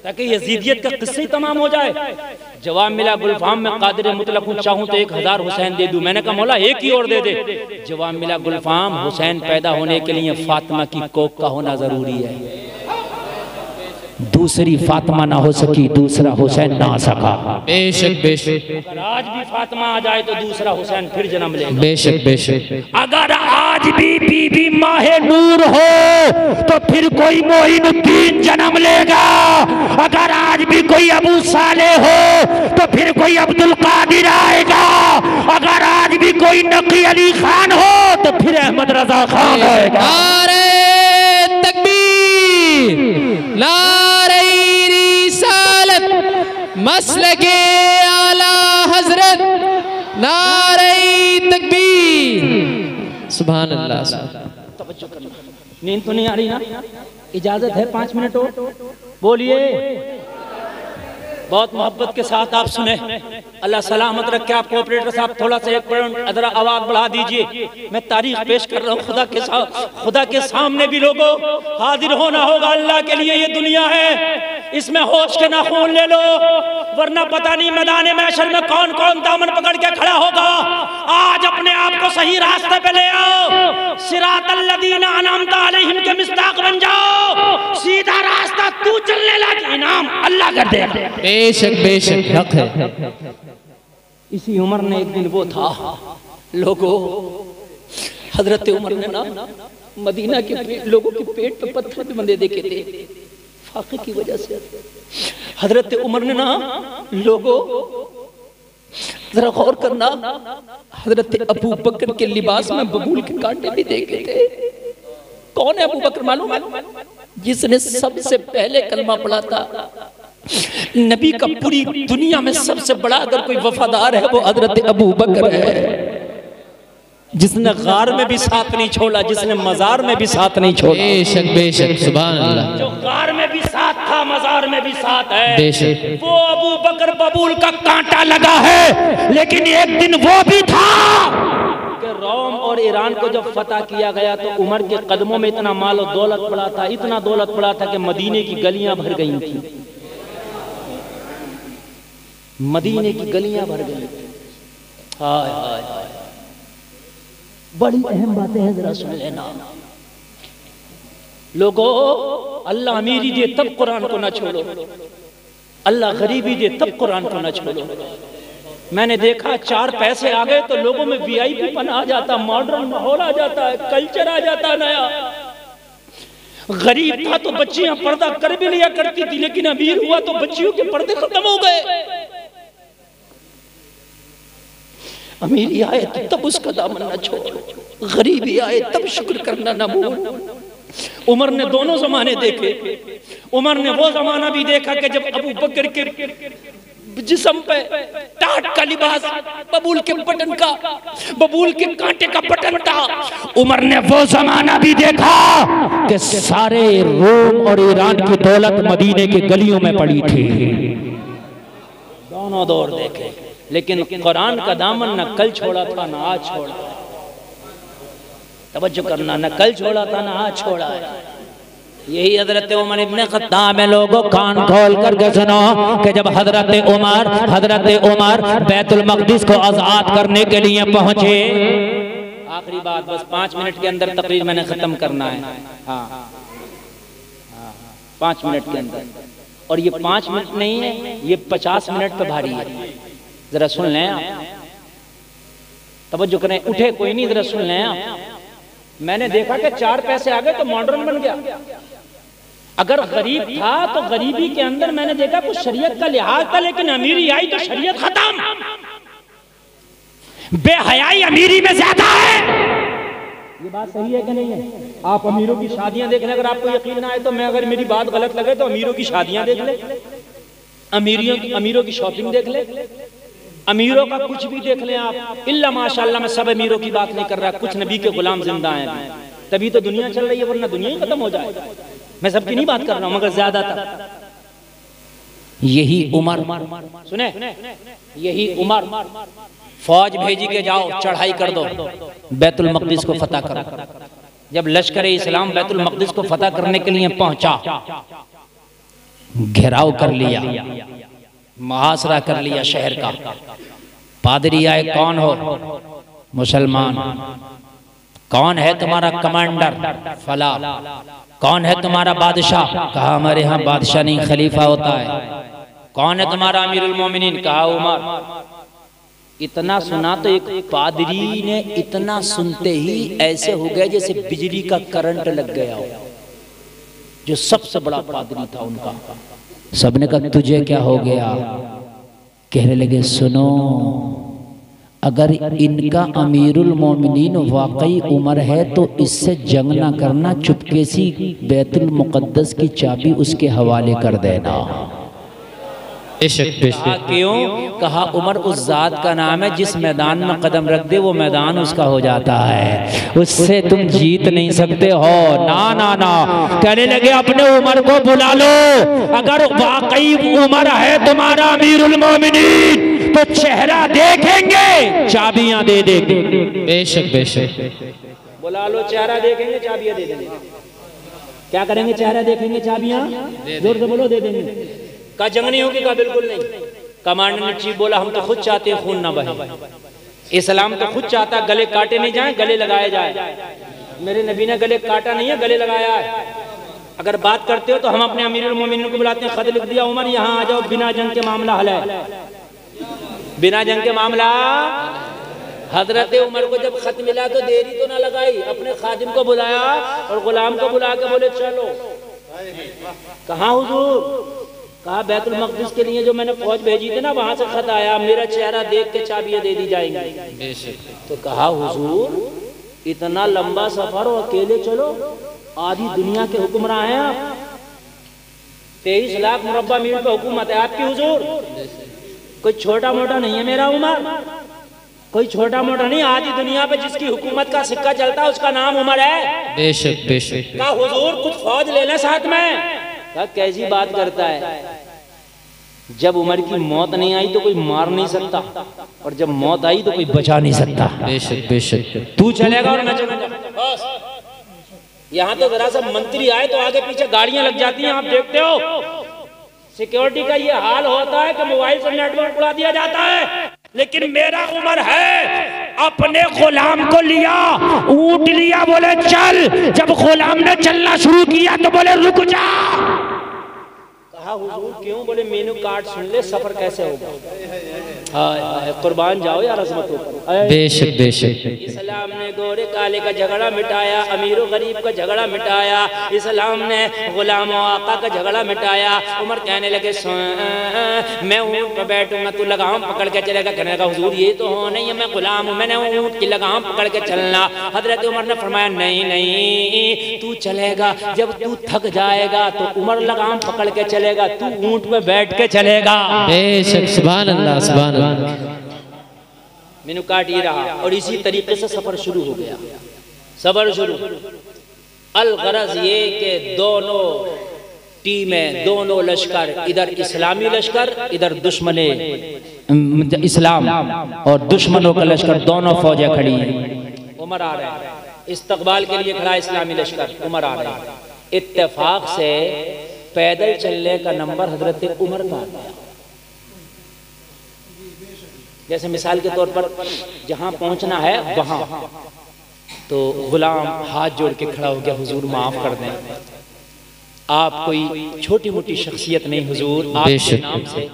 ताकि यजीदियत का किस्सा ही तमाम हो जाए। जवाब मिला गुलफाम में कादिर मुतलक हूं, चाहूं तो 1000 हुसैन दे दूं। मैंने कहा मौला एक ही और दे दे। जवाब मिला गुलफाम हुसैन पैदा होने के लिए फातिमा की कोख का होना जरूरी है। दूसरी फातिमा ना हो सकी, दूसरा हुसैन ना आ सका।
बेशक बेशक,
अगर आज भी फातिमा आ जाए तो दूसरा हुसैन फिर जन्म लेगा।
बेशक बेशक,
अगर आज भी बीबी माहे नूर हो तो फिर कोई मोइनुद्दीन जन्म लेगा। अगर आज भी कोई अबू साले हो तो फिर कोई अब्दुल कादिर आएगा। अगर आज भी कोई नकी अली खान हो तो फिर अहमद रजा खान आएगा।
नारे तकबीर, नारे रिसालत, मसलके आला हजरत, नारे तकबीर। सुभान अल्लाह।
तवज्जो करना। नींद तो नहीं आ रही ना? इजाजत है 5 मिनट और? बोलिए। बहुत मोहब्बत के साथ आप सुने। अल्लाह सलामत रखे आपको। ऑपरेटर साहब थोड़ा सा एक पॉइंट जरा आवाज बढ़ा दीजिए। मैं तारीख पेश कर रहा हूँ। खुदा के सामने भी लोगों हाजिर होना होगा। अल्लाह के लिए ये दुनिया है, इसमें होश के नाखून ले लो, वरना पता नहीं मैदान महशर में कौन कौन दामन पकड़ के खड़ा होगा। आज अपने आप को सही रास्ते पे ले आओ। सिरातल लदीना अनअमता अलैहिम के मिस्ताक बन जाओ। सीधा रास्ता तू चलने लग, इनाम अल्लाह कर देगा।
बेशक बेशक, हक है।
इसी उमर ने एक दिन वो था लोगों, हजरत उमर ने ना मदीना के लोगों के पेट पे पत्थर बंधे देखे थे फाके की वजह से। हजरत उमर ने ना लोगों, जरा गौर करना, हजरत अबू बकर के लिबास में बबूल के कांटे भी देखे थे। कौन है अबू बकर मालूम है? जिसने सबसे पहले कलमा पढ़ा था। नबी का पूरी दुनिया में सबसे बड़ा अगर कोई वफादार है वो हजरत अबू बकर है, जिसने गार में भी साथ नहीं छोड़ा, जिसने मजार में भी साथ नहीं छोड़ा।
बेशक बेशक, सुभान अल्लाह।
जो गार में भी साथ था, मजार में भी साथ है,
बेशक।
वो अबू बकर बबूल का कांटा लगा है। लेकिन एक दिन वो भी था कि रोम और ईरान को जब फतह किया गया तो उमर के कदमों में इतना माल और दौलत पड़ा था, इतना दौलत पड़ा था कि मदीने की गलियां भर गई थी। मदीने की गलियां भर गई। हाय हाय हाय, बड़ी अहम बातें हैं, जरा सुन लेना लोगों। अल्लाह अमीरी दे तब कुरान को ना छोड़ो, अल्लाह गरीबी दे तब कुरान को ना छोड़ो। मैंने देखा 4 पैसे आ गए तो लोगों में वीआईपी पन आ जाता, मॉडर्न माहौल आ जाता है, कल्चर आ जाता है नया। गरीब था तो बच्चियां पर्दा कर भी लिया करती थी, लेकिन अमीर हुआ तो बच्चियों के पर्दे खत्म हो गए। अमीरी आए तो तब उसका दामन न छोड़ो, गरीबी आए तब शुक्र करना न भूल। उमर ने दोनों जमाने देखे। उमर ने वो जमाना भी देखा कि जब अबू बकर के जिस्म पे टाट का लिबास, बबूल के बटन का, बबूल के कांटे का बटन था। उमर ने वो जमाना भी देखा कि सारे रोम और ईरान की दौलत मदीने की गलियों में पड़ी थी।
दोनों दौर देखे, लेकिन कुरान का दामन न कल छोड़ा था न आज छोड़ा। तवज्जो करना, न कल छोड़ा था न आज छोड़ा है। यही हजरत उमर इब्ने खत्ताब में लोगों कान खोल करके सुनो कि जब हजरत उमर बैतुल मक़दिस को आजाद करने के लिए पहुंचे। आखिरी बात, बस 5 मिनट के अंदर तकरीर मैंने खत्म करना है। हाँ 5 मिनट के अंदर, और ये 5 मिनट नहीं है, ये 50 मिनट पे भारी है। जरा सुन लें आप, तवज्जो करें, उठे कोई नहीं, जरा सुन लें आप। मैंने देखा कि 4 पैसे आ गए तो मॉडर्न बन गया। अगर गरीब था तो गरीबी के अंदर मैंने देखा कुछ शरीयत का लिहाज था, लेकिन अमीरी आई तो शरीयत खत्म।
बेहयाई अमीरी में ज्यादा है।
ये बात सही है कि नहीं है? आप अमीरों की शादियां देख लें, अगर आपको यकीन ना आए तो मैं, अगर मेरी बात गलत लगे तो अमीरों की शादियां देख ले, अमीरों की शॉपिंग देख ले, अमीरों का कुछ भी देख लें आप। इल्ला माशाअल्लाह, मैं सब अमीरों की बात नहीं कर रहा, कुछ नबी के गुलाम जिंदा हैं, तभी तो दुनिया चल रही है, वरना दुनिया ही खत्म हो जाए। मैं सबकी नहीं बात कर रहा हूं, मगर ज्यादातर
यही उमर,
सुने, यही उमर फौज भेजी के जाओ चढ़ाई कर दो, बैतुल मक़दिस को फतह करो। जब लश्कर इस्लाम बैतुल मक़दिस को फतह करने के लिए पहुंचा,
घेराव कर लिया,
मुहासरा कर लिया शहर का।
पादरी आए, कौन हो? मुसलमान। कौन है तुम्हारा कमांडर? फला। कौन है तुम्हारा बादशाह? कहा हमारे यहाँ बादशाह नहीं, खलीफा होता है।
कौन है तुम्हारा अमीरुल मोमिनीन? कहा उमर। इतना सुना तो एक पादरी ने इतना सुनते ही ऐसे हो गया जैसे बिजली का करंट लग गया हो। जो सबसे बड़ा पादरी था उनका,
सबने कहा तुझे क्या हो गया? कहने लगे सुनो, अगर इनका अमीरुल मोमिनीन वाकई उमर है तो इससे जंग ना करना, चुपके सी बैतुल मुक़द्दस की चाबी उसके हवाले कर देना।
क्यों? कहा उमर उस जात का नाम है जिस मैदान में कदम रख दे वो मैदान उसका हो जाता है,
उससे तुम जीत नहीं सकते हो। ना ना ना, कहने लगे अपने उमर को बुला लो, अगर वाकई उमर है तुम्हारा अमीरुल मोमिनीन तो चेहरा देखेंगे, चाबियां दे देंगे।
बेशक बेशक,
बुला लो, चेहरा देखेंगे, चाबियां दे देंगे। क्या करेंगे? चेहरा देखेंगे, चाबियां जोर से बोलो दे देंगे। का जंग नहीं होगी? का बिल्कुल नहीं। कमांडर इन चीफ बोला हम तो खुद चाहते हैं खून ना बहे, इस्लाम तो खुद चाहता गले काटे नहीं जाए, गले लगाए जाए। मेरे नबी ने गले काटा नहीं है, गले लगाया है। अगर बात करते हो तो हम अपने अमीरुल मोमिनीन को बुलाते हैं, खत लिख दिया उमर यहाँ आ जाओ, बिना जंग के मामला हल है, बिना जंग के मामला। हजरत उमर को जब खत मिला तो देरी तो ना लगाई, अपने खादिम को बुलाया और गुलाम को बुला के बोले चलो। कहाँ हुजूर? कहा बैतुल मक़दिस के लिए जो मैंने फौज भेजी थी ना, वहां से खत आया, मेरा चेहरा देख के चाबियां दे दी जाएंगी। तो कहा हुजूर इतना लंबा सफर और अकेले चलो, आधी दुनिया के हुक्मरान हैं आप, 23 लाख मुरब्बा मील पे हुकूमत है आपकी हुजूर, कोई छोटा मोटा नहीं है मेरा उमर, कोई छोटा मोटा नहीं। आधी दुनिया पे जिसकी हुकूमत का सिक्का चलता है उसका नाम उमर है।
बेशक बेशक।
कहा हुजूर कुछ फौज ले लें साथ में। कहा कैसी बात करता है? जब उमर की मौत नहीं आई तो कोई मार नहीं सकता, और जब मौत आई तो कोई बचा नहीं सकता।
बेशक बेशक।
तू चलेगा और मैं चलूंगा बस। यहाँ तो जरा सा मंत्री आए तो आगे पीछे गाड़ियां लग जाती हैं, आप देखते हो। सिक्योरिटी का ये हाल होता है कि मोबाइल से नेटवर्क उड़ा दिया जाता है।
लेकिन मेरा उमर है, अपने गुलाम को लिया, ऊंट लिया, बोले चल। जब गुलाम ने चलना शुरू किया तो बोले रुक जा।
कहा हुजूर क्यों? बोले मेनू कार्ड सुन ले, सफर कैसे होगा। कुर्बान जाओ यार अजमतों पर।
बेशक बेशक।
इस्लाम ने गोरे काले का झगड़ा मिटाया, अमीर गरीब का झगड़ा मिटाया, इस्लाम ने गुलाम आका का झगड़ा मिटाया। उमर कहने लगे मैं ऊँट पर बैठूंगा, तू लगाम पकड़ के चलेगा। कहने लगा हुजूर ये तो हो नहीं है, मैं गुलाम हूँ, मैंने ऊँट की लगाम पकड़ के चलना। हजरत उमर ने फरमाया नहीं नहीं, तू चलेगा, जब तू थक जाएगा तो उमर लगाम पकड़ के चलेगा, तू ऊँट पे बैठ के चलेगा।
बेशक सुभान अल्लाह सुभान अल्लाह।
मैंने काट ही रहा और इसी तरीके से सफर शुरू हो गया। सफर शुरू अल गरज ये कि दोनों टीमें, दोनों लश्कर, इधर इस्लामी लश्कर, इधर दुश्मने इस्लाम और दुश्मनों का लश्कर, दोनों फौजें खड़ी हैं। उमर आ रहे हैं, इस्तकबाल के लिए खड़ा इस्लामी लश्कर, उमर आ रहे हैं। इत्तेफाक से पैदल चलने का नंबर हजरत उमर का आ गया। जैसे मिसाल के तौर पर जहां पहुंचना है वहां, तो गुलाम हाथ जोड़ के खड़ा हो गया, हुजूर माफ कर दें, आप कोई छोटी मोटी शख्सियत नहीं हुजूर, आपके नाम से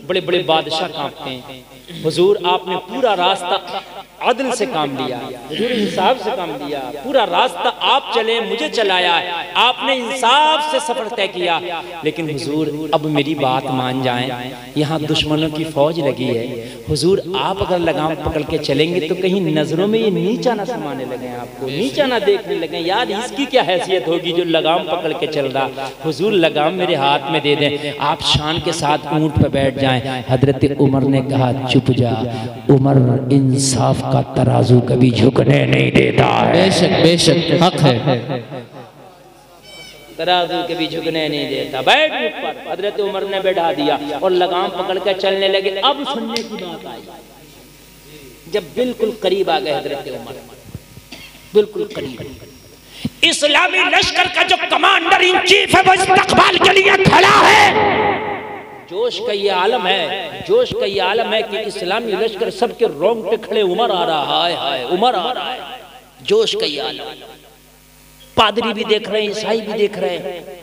बड़े बड़े बादशाह कांपते हैं। हुजूर आपने पूरा रास्ता अदल से काम लिया, हुजूर इंसाफ से काम लिया, पूरा रास्ता आप चले, मुझे चलाया, आपने इंसाफ से सफर तय किया। लेकिन हुजूर अब मेरी बात मान जाएं, यहाँ दुश्मनों की फौज लगी है, हुजूर आप अगर लगाम पकड़ के चलेंगे तो कहीं नजरों में ये नीचा ना समाने लगे, आपको नीचा ना देखने लगे, यार इसकी क्या हैसियत होगी जो लगाम पकड़ के चल रहा। हुजूर लगाम मेरे हाथ में दे दें, आप शान के साथ ऊंट पर बैठ जाएं। हजरत उमर ने कहा चुप जा, उमर इंसाफ का तराजू कभी झुकने नहीं देता है।
बेशक बेशक हक है,
तराजू कभी झुकने नहीं देता। बैठ ऊपर, हजरत उमर ने बैठा दिया और लगाम पकड़ कर चलने लगे। अब सुनने की बात आई, जब बिल्कुल करीब आ गए हजरत उमर, बिल्कुल करीब,
इस्लामी लश्कर का जो कमांडर इन चीफ है वो इस्तकबाल के लिए खड़ा है।
जोश का ये आलम है, जोश का ये आलम है कि इस्लामी लश्कर सबके रोंगटे खड़े, उमर आ रहा है, हाय उमर आ रहा है, जोश का ये आलम। पादरी भी देख रहे हैं, ईसाई भी देख रहे हैं,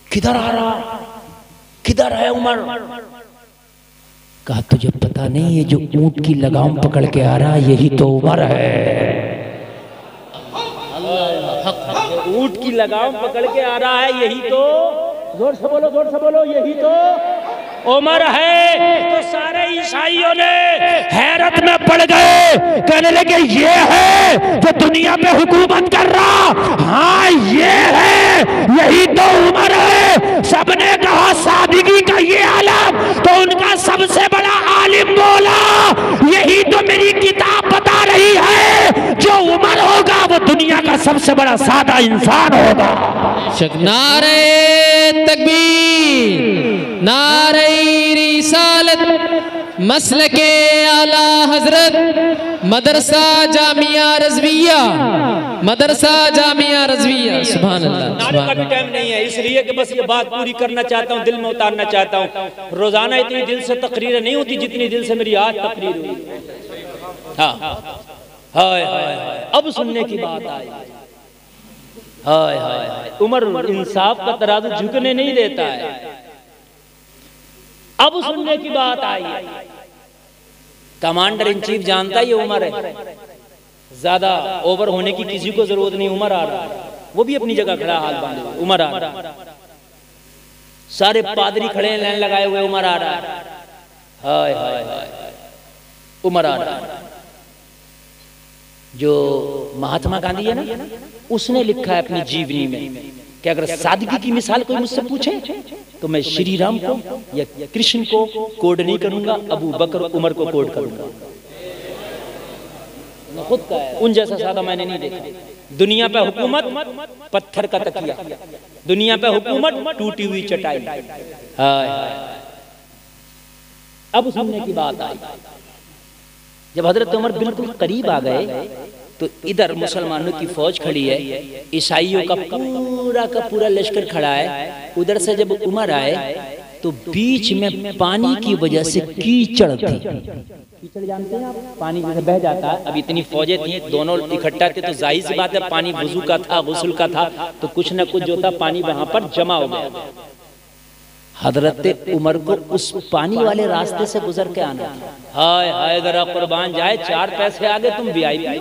किधर आ रहा, किधर है उमर। कहा तुझे पता नहीं है जो ऊंट की लगाम पकड़ के आ रहा यही तो उमर है। ऊंट की लगाम पकड़ के आ रहा है यही तो, जोर से बोलो, जोर से बोलो, यही तो उमर है। तो सारे ईसाइयों ने हैरत में पड़ गए, कहने लगे ये है जो दुनिया पे हुकूमत कर रहा, हाँ ये है, यही तो उमर है। सबने कहा सादगी का ये आलम, तो उनका सबसे बड़ा आलिम बोला यही तो मेरी किताब बता रही है, जो उमर होगा वो दुनिया का सबसे बड़ा सादा इंसान होगा।
नारे तकबीर, नारे रिसालत, मसलके आला हजरत, मदरसा जामिया रज़विया, मदरसा जामिया रज़विया। सुभान अल्लाह।
नारे का भी टाइम नहीं है, इसलिए कि बस ये बात पूरी करना चाहता हूँ, दिल में उतारना चाहता हूँ। रोजाना इतनी दिल से तकरीर नहीं होती जितनी दिल से मेरी आज तकरीर हुई। हाँ हाय हाय हाय, अब सुनने की बात आई, हाय हाय हाय, उमर इंसाफ का तराजू झुकने नहीं देता है। अब सुनने की बात आई, कमांडर इन चीफ जानता ये उमर है, ज्यादा ओवर होने की किसी को जरूरत नहीं। उमर आ रहा है, वो भी अपनी जगह खड़ा, हाथ बांधे, उमर आ रहा है। सारे पादरी खड़े लाइन लगाए हुए, उमर आ रहा है, हाय हाय हाय, उमर आ रहा है। जो महात्मा गांधी है ना, उसने लिखा है अपनी जीवनी में कि अगर सादगी की मिसाल कोई मुझसे पूछे तो मैं श्री राम को या कृष्ण को कोड नहीं करूंगा, अबू बकर उमर को कोड करूंगा। खुद का है, उन जैसा सादा मैंने नहीं देखा। दुनिया पे हुकूमत पत्थर का तकिया, दुनिया पे हुकूमत टूटी हुई चटाई। अब सुनने की बात आई, जब हजरत उमर बिल्कुल करीब आ गए तो इधर मुसलमानों की फौज खड़ी है, ईसाइयों का पूरा लश्कर खड़ा है। उधर से जब उमर आए तो बीच में पानी की वजह से कीचड़ थी। कीचड़ जानते हैं आप, पानी जैसे बह जाता है। अब इतनी फौजें थी, दोनों इकट्ठा थे, तो जाहिर सी बात है पानी वुजू का था, गुस्ल का था, तो कुछ न कुछ जो था पानी वहां पर जमा हो गया। हजरत उमर को उस पानी वाले रास्ते से गुजर के आना था। हाय हाय जरा कुर्बान जाए, 4 पैसे आगे तुम वीआईपी,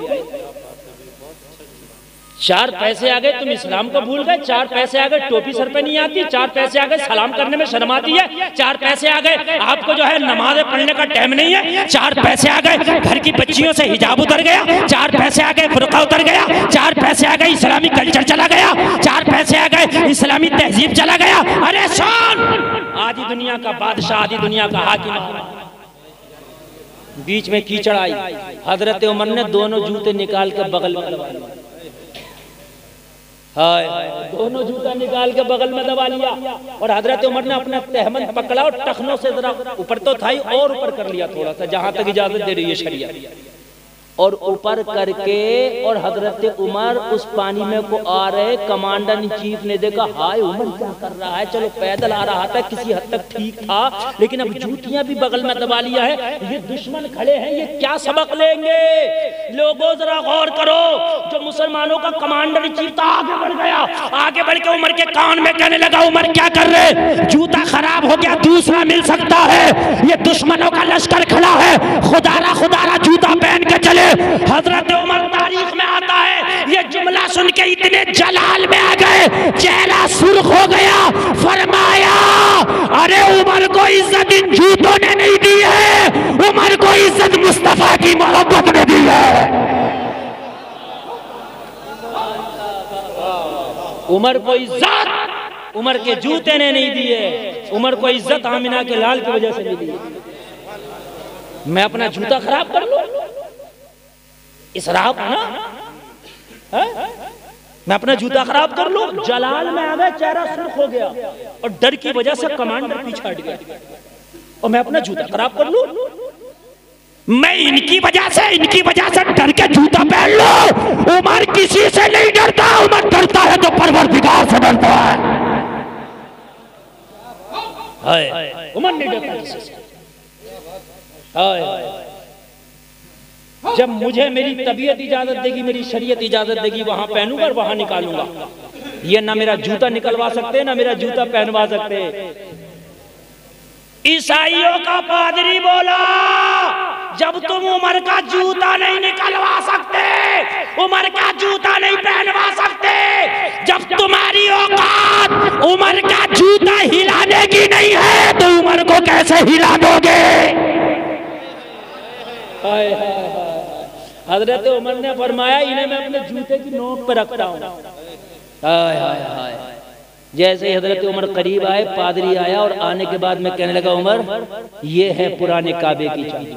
4 पैसे आ गए तुम इस्लाम को भूल गए, 4 पैसे आ गए टोपी सर पे नहीं आती, 4 पैसे आ गए सलाम करने में शर्म आती है, 4 पैसे आ गए आपको जो है नमाज़ें पढ़ने का टाइम नहीं है, 4 पैसे आ गए घर की बच्चियों से हिजाब उतर गया, 4 पैसे आ गए फुर्का उतर गया, 4 पैसे आ गए इस्लामी कल्चर चला गया, 4 पैसे आ गए इस्लामी तहजीब चला गया। अरे सुन, आधी दुनिया का बादशाह, आधी दुनिया का हाकिम, बीच में कीचड़ आई, हजरत उमर ने दोनों जूते निकाल के बगल में दबा लिया। हाय दोनों जूता निकाल के बगल में दबा लिया और हजरत उमर ने अपना तहमद पकड़ा और टखनों से जरा ऊपर तो था ही और ऊपर कर लिया थोड़ा सा, जहां तक इजाजत दे रही है शरीयत, और ऊपर करके और हजरत उमर उस पानी में को आ रहे। कमांडर इन चीफ ने देखा, हाय उमर क्या कर रहा है, चलो पैदल आ रहा था किसी हद तक ठीक था, लेकिन अब जूतियां भी बगल में दबा लिया है, ये दुश्मन खड़े हैं, ये क्या सबक लेंगे। लोगों जरा गौर करो, जो मुसलमानों का कमांडर इन चीफ था आगे बढ़ गया, आगे बढ़ के उमर के कान में कहने लगा, उमर क्या कर रहे, जूता खराब हो गया दूसरा मिल सकता है, ये दुश्मनों का लश्कर खड़ा है, खुदारा जूता पहन के चले। हजरत उमर तारीख में आता है, ये जुमला सुन के इतने जलाल में आ गए, चेहरा सुर्ख हो गया, फरमाया अरे उमर को इज्जत इन जूतों ने नहीं दी है, उमर को इज्जत मुस्तफा की मोहब्बत ने दी है। उमर को इज्जत उमर के जूते ने नहीं दी है, उमर को इज्जत आमिना के लाल की वजह से मिली है। मैं अपना जूता खराब कर लूं, इसराफ ना है? मैं अपना जूता खराब कर लूं, जलाल में आ गया, चेहरा सुर्ख हो गया और डर की वजह से कमांडर पीछे हट गया, और मैं अपना जूता खराब कर लूं,
मैं इनकी वजह से डर के जूता पहन लो। उमर किसी से नहीं डरता, उमर डरता है तो परवरदिगार से डरता है।
उमर नहीं डरता किसी से। जब मुझे मेरी तबीयत इजाजत देगी, मेरी शरीयत इजाजत देगी, वहां पहनूंगा और वहां निकालूंगा। ये ना मेरा जूता निकलवा सकते, ना मेरा जूता पहनवा सकते। ईसाइयों का पादरी बोला, जब तुम उमर का जूता नहीं निकलवा सकते, उमर का जूता नहीं पहनवा सकते, जब तुम्हारी औकात उमर का जूता हिलाने की नहीं है, तो उमर को कैसे हिला दोगे। हाय हाय हजरत उमर ने फरमाया, इन्हें मैं अपने जूते की नोक पर रखता हूँ। हाय हाय हाय जैसे ही हजरत उमर करीब आए, पादरी आया और आने के बाद में कहने लगा, उमर ये है पुराने काबे की चाबी।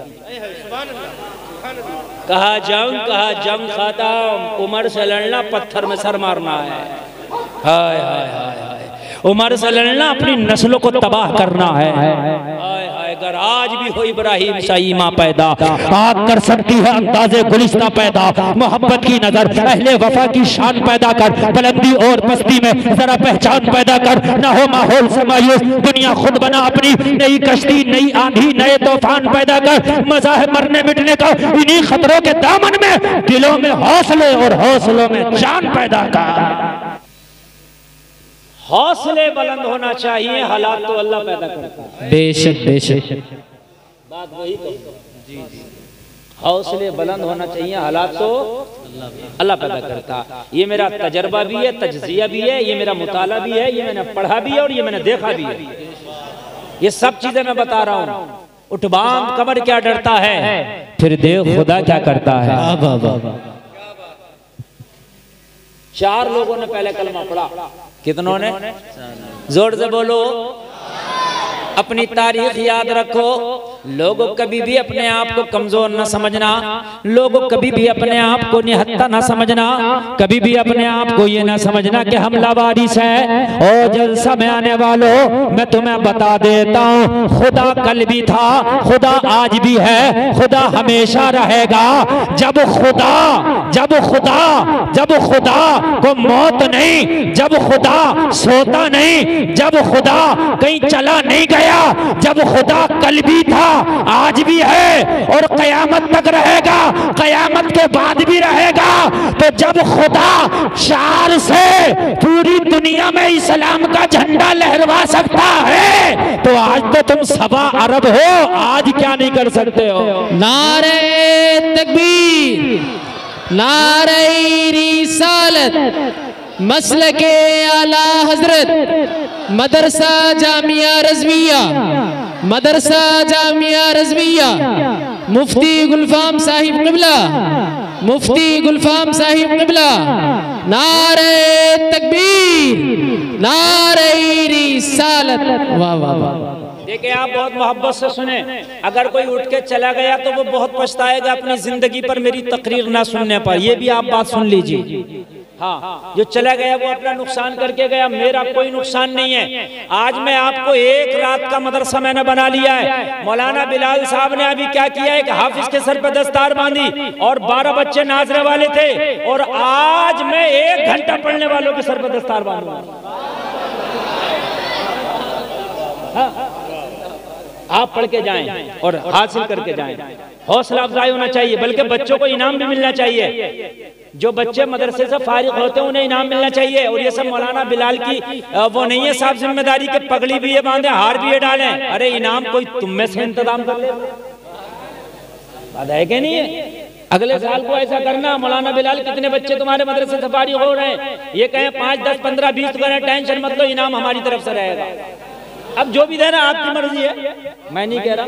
कहा जंग खत्म, उमर से लड़ना पत्थर में सर मारना है। हाय हाय हाय हाय उमर से लड़ना अपनी नस्लों को तबाह करना है। हाय अगर आज भी हो इब्राहिम सा ईमा पैदा,
आग कर सकती है अंदाजे गुलिस्ता पैदा, मोहब्बत की नजर अहले वफा की शान पैदा कर, बुलंदी और पस्ती में जरा पहचान पैदा कर, ना हो माहौल से मायूस, दुनिया खुद बना अपनी नई कश्ती, नई आंधी, नए तूफान पैदा कर। मजा है मरने मिटने का, इन्हीं खतरों के दामन में दिलों में हौसले और हौसलों में जान पैदा कर।
हौसले बुलंद होना चाहिए, हालात तो अल्लाह पैदा करता है।
बेशक बेशक
बात वही जी हौसले बुलंद होना चाहिए, हालात तो अल्लाह पैदा करता। ये मेरा तजर्बा भी है, तजजिया भी है, ये मेरा मुताला भी है, ये मैंने पढ़ा भी है और ये मैंने देखा भी है। ये सब चीजें मैं बता रहा हूँ। उठ बांध कमर क्या डरता है, फिर देव खुदा क्या करता है। 4 लोगों ने पहले कलमा पढ़ा। कितनों ने? जोर से बोलो। अपनी तारीख याद रखो। लोगों कभी भी अपने आप को कमजोर न समझना, लोगों कभी भी अपने आप को निहत्ता न समझना, कभी भी अपने आप को ये न समझना कि हम लावारिस हैं। और जलसा में आने वालों, मैं तुम्हें बता देता हूँ, खुदा कल भी था, खुदा आज भी है, खुदा हमेशा रहेगा। जब खुदा को मौत नहीं, जब खुदा सोता नहीं, जब खुदा कहीं चला नहीं गया, जब खुदा कल भी था, आज भी है और कयामत तक रहेगा, कयामत के बाद भी रहेगा। तो जब खुदा 4 से पूरी दुनिया में इस्लाम का झंडा लहरवा सकता है,
है तो आज तो तुम 1.25 अरब हो, आज क्या नहीं कर सकते हो।
नारे तकबीर, नारे रिसालत, मसलके आला हजरत, मदरसा जामिया रज़विया, मदरसा जामिया रज़विया, मुफ्ती गुलफाम साहिब क़िबला, मुफ्ती गुलफाम साहिब क़िबला। नारे तकबीर, नारे रिसालत। वाह वाह वाह।
देखिए आप बहुत मोहब्बत से सुने, अगर कोई उठ के चला गया तो वो बहुत पछताएगा अपनी जिंदगी पर मेरी तकरीर ना सुनने पर। ये भी आप बात सुन लीजिए। हाँ, जो चला गया वो अपना नुकसान करके गया, मेरा कोई नुकसान नहीं है। आज मैं आपको एक रात का मदरसा मैंने बना लिया है। मौलाना बिलाल साहब ने अभी क्या किया है कि हाफिज के सर पे दस्तार बांधी और 12 बच्चे नाचने वाले थे, और आज मैं 1 घंटा पढ़ने वालों के सर पे दस्तार बांधूंगा। आप पढ़ के जाएं और हासिल करके जाएं। हौसला अफजाई होना चाहिए, बल्कि बच्चों को इनाम भी मिलना चाहिए। जो बच्चे मदरसे से फारिग होते हैं उन्हें इनाम मिलना चाहिए। और ये सब मौलाना बिलाल की वो नहीं है साहब जिम्मेदारी के पगड़ी भी ये बांधे, हार भी ये डालें। अरे इनाम कोई तुम में से इंतजाम कर ले, बात है कि नहीं है? अगले साल को ऐसा करना, मौलाना बिलाल कितने बच्चे तुम्हारे मदरसे से फारिग हो रहे हैं, ये कहें 5, 10, 15, 20 करें, टेंशन मत लो, इनाम हमारी तरफ से रहेगा। अब जो भी देना आपकी मर्जी है, मैं नहीं कह रहा।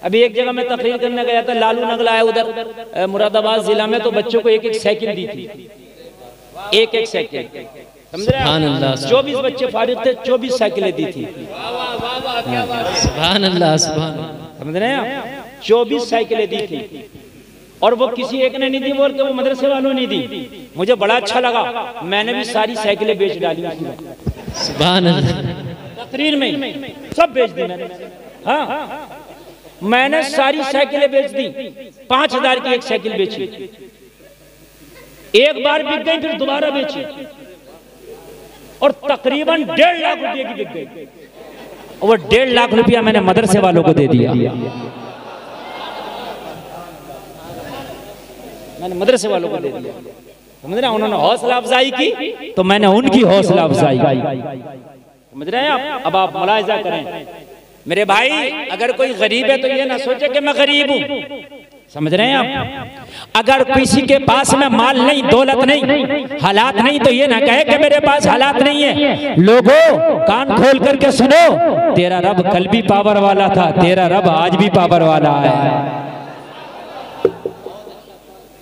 अभी एक जगह मैं तकरीर करने गया था, लालू नगला है उधर मुरादाबाद जिला में, तो बच्चों को 1-1 साइकिल दी थी, 1-1 साइकिल, समझ रहे हैं? 24 बच्चे फारिग थे, 24 साइकिलें दी थी।
सुभान अल्लाह, सुभान,
समझ रहे हैं? 24 साइकिलें दी थी, और वो किसी एक ने नहीं दी, बोल के वो मदरसे वालों ने दी। मुझे बड़ा अच्छा लगा, मैंने भी सारी साइकिलें बेच डाली।
सुभान अल्लाह,
तकरीर में सब बेच दी मैंने। हाँ, मैंने सारी साइकिलें बेच दी। 5000 की एक साइकिल बेची, एक बार बिक गई, फिर दोबारा बेची, और तकरीबन 1.5 लाख रुपए की बिक गई। वो 1.5 लाख रुपया मैंने मदरसे वालों को दे दिया। मैंने मदरसे वालों को दे दिया, समझ रहे हैं? उन्होंने हौसला अफजाई की तो मैंने उनकी हौसला अफजाई की, समझ रहे हैं आप? अब आप मुलाहिजा करें मेरे भाई, अगर कोई गरीब है तो ये ना सोचे कि मैं गरीब हूं, समझ रहे हैं आप? अगर किसी के पास में माल नहीं, दौलत नहीं, हालात नहीं, तो ये ना कहे कि मेरे पास हालात नहीं है। लोगों कान खोल करके सुनो, तेरा रब कल भी पावर वाला था, तेरा रब आज भी पावर वाला है।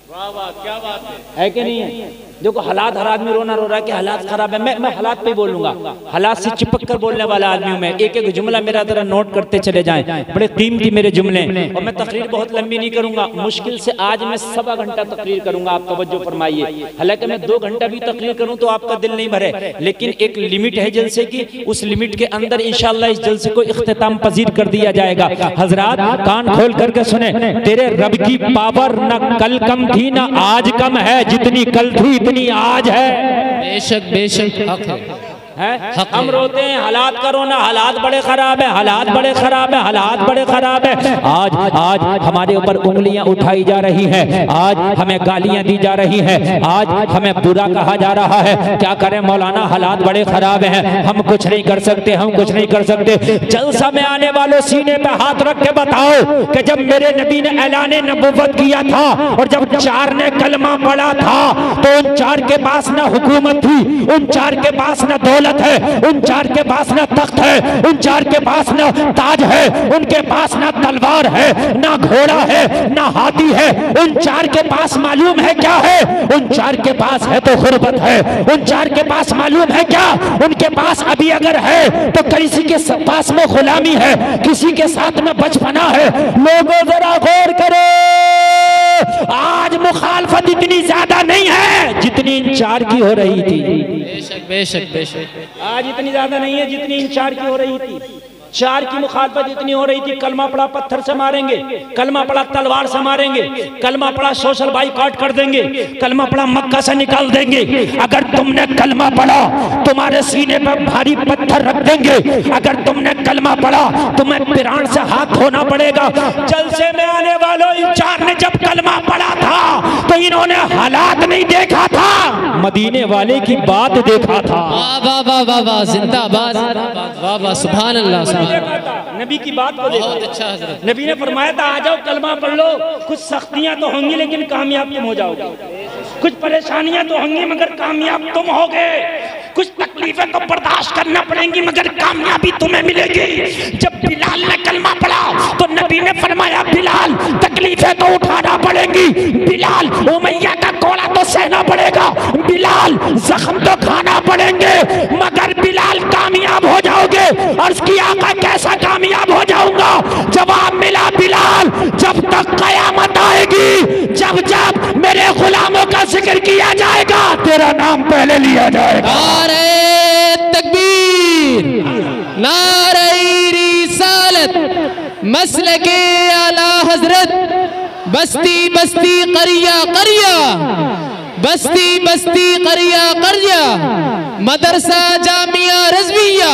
वाह वाह, क्या बात है कि नहीं है? देखो हालात, हर आदमी रोना रो रहा है कि हालात खराब है। मैं हालात पे बोलूंगा, हालात से चिपक कर बोलने वाला आदमी हूं मैं। एक जुमला मेरा जरा नोट करते चले जाएं, बड़े कीमती मेरे जुमले। और मैं तकरीर बहुत लंबी नहीं करूंगा, मुश्किल से आज मैं 1.25 घंटा तकरीर करूंगा, आप तवज्जो फरमाइए। हालांकि मैं 2 घंटा भी तकरीर करूं तो आपका दिल नहीं भरे, लेकिन एक लिमिट है जलसे की, उस लिमिट के अंदर इंशाअल्लाह इस जलसे को इख्तिताम पजीर कर दिया जाएगा। हजरात कान खोल करके सुने, तेरे रब की पावर न कल कम थी न आज कम है, जितनी कल थी इतनी आज है।
बेशक बेशक हक है।
हम रोते हैं हालात का रोना, हालात बड़े खराब है, हालात बड़े खराब है, हालात बड़े खराब है। आज आज हमारे ऊपर उंगलियां उठाई जा रही हैं, आज हमें गालियां दी जा रही हैं, आज हमें बुरा कहा जा रहा है। क्या करें मौलाना, हालात बड़े खराब हैं, हम कुछ नहीं कर सकते, हम कुछ नहीं कर सकते। जलसा में आने वालों सीने पे हाथ रख के बताओ कि जब मेरे नबी ने ऐलान नबुव्वत किया था और जब 4 ने कलमा पढ़ा था तो उन 4 के पास न हुकूमत थी, उन 4 के पास न दौलत है, उन 4 के पास ना तख्त है, उन 4 के पास ना ताज है, उनके पास ना तलवार है, ना घोड़ा है, ना हाथी है। उन 4 के पास मालूम है क्या है? उन 4 के पास है तो गुर्बत है। उन 4 के पास मालूम है क्या? उनके पास अभी अगर है तो किसी के पास में गुलामी है, किसी के साथ में बचपना है। लोगों जरा गौर करो, आज मुखालफत इतनी ज्यादा नहीं है जितनी इन 4 की हो रही थी।
बेशक बेशक बेशक,
आज इतनी ज्यादा नहीं है जितनी इन 4 की हो रही थी। 4 की मुखालफत इतनी हो रही थी, कलमा पड़ा पत्थर से मारेंगे, कलमा पड़ा तलवार से मारेंगे, कलमा पड़ा सोशल बाइकआउट कर देंगे, कलमा पड़ा मक्का से निकाल देंगे। अगर तुमने कलमा पढ़ा तुम्हारे सीने पर भारी पत्थर रख देंगे। अगर तुमने कलमा पढ़ा तुम्हें पिरान से हाथ धोना पड़ेगा। जलसे में आने वालों इन 4 ने जब कलमा पढ़ा था तो इन्होंने हालात नहीं देखा था,
मदीने वाले की बात देखा था।
वाह वाह वाह वाह वाह, जिंदाबाद जिंदाबाद, वाह वाह, सुभान अल्लाह सुभान अल्लाह।
नबी की बात को देखा।
बहुत अच्छा हजरत।
नबी ने फरमाया था आ जाओ कलमा पढ़ लो, कुछ सख्तियां तो होंगी लेकिन कामयाब तुम हो जाओगे, कुछ परेशानियां तो होंगी मगर कामयाब तुम होगे, कुछ तकलीफें तो बर्दाश्त करना पड़ेंगी मगर कामयाबी तुम्हें मिलेगी। जब बिलाल ने कलमा पढ़ा तो नबी ने फरमाया बिलाल तकलीफें तो उठाना पड़ेंगी, बिलाल उमैया का कोड़ा तो सहना पड़ेगा, बिलाल जख्म तो खाना पड़ेंगे मगर बिलाल कामयाब हो जाओगे। अर्ज़ किया आका कैसा कामयाब हो जाऊंगा? जवाब मिला बिलाल जब तक कयामत आएगी, जब जब मेरे गुलामों का जिक्र किया जाएगा तेरा नाम पहले लिया जाएगा।
नारे तकबीर, नारे रिसालत, मसलके आला हजरत, बस्ती बस्ती करिया करिया, बस्ती बस्ती करिया करिया, मदरसा जामिया रज़विया,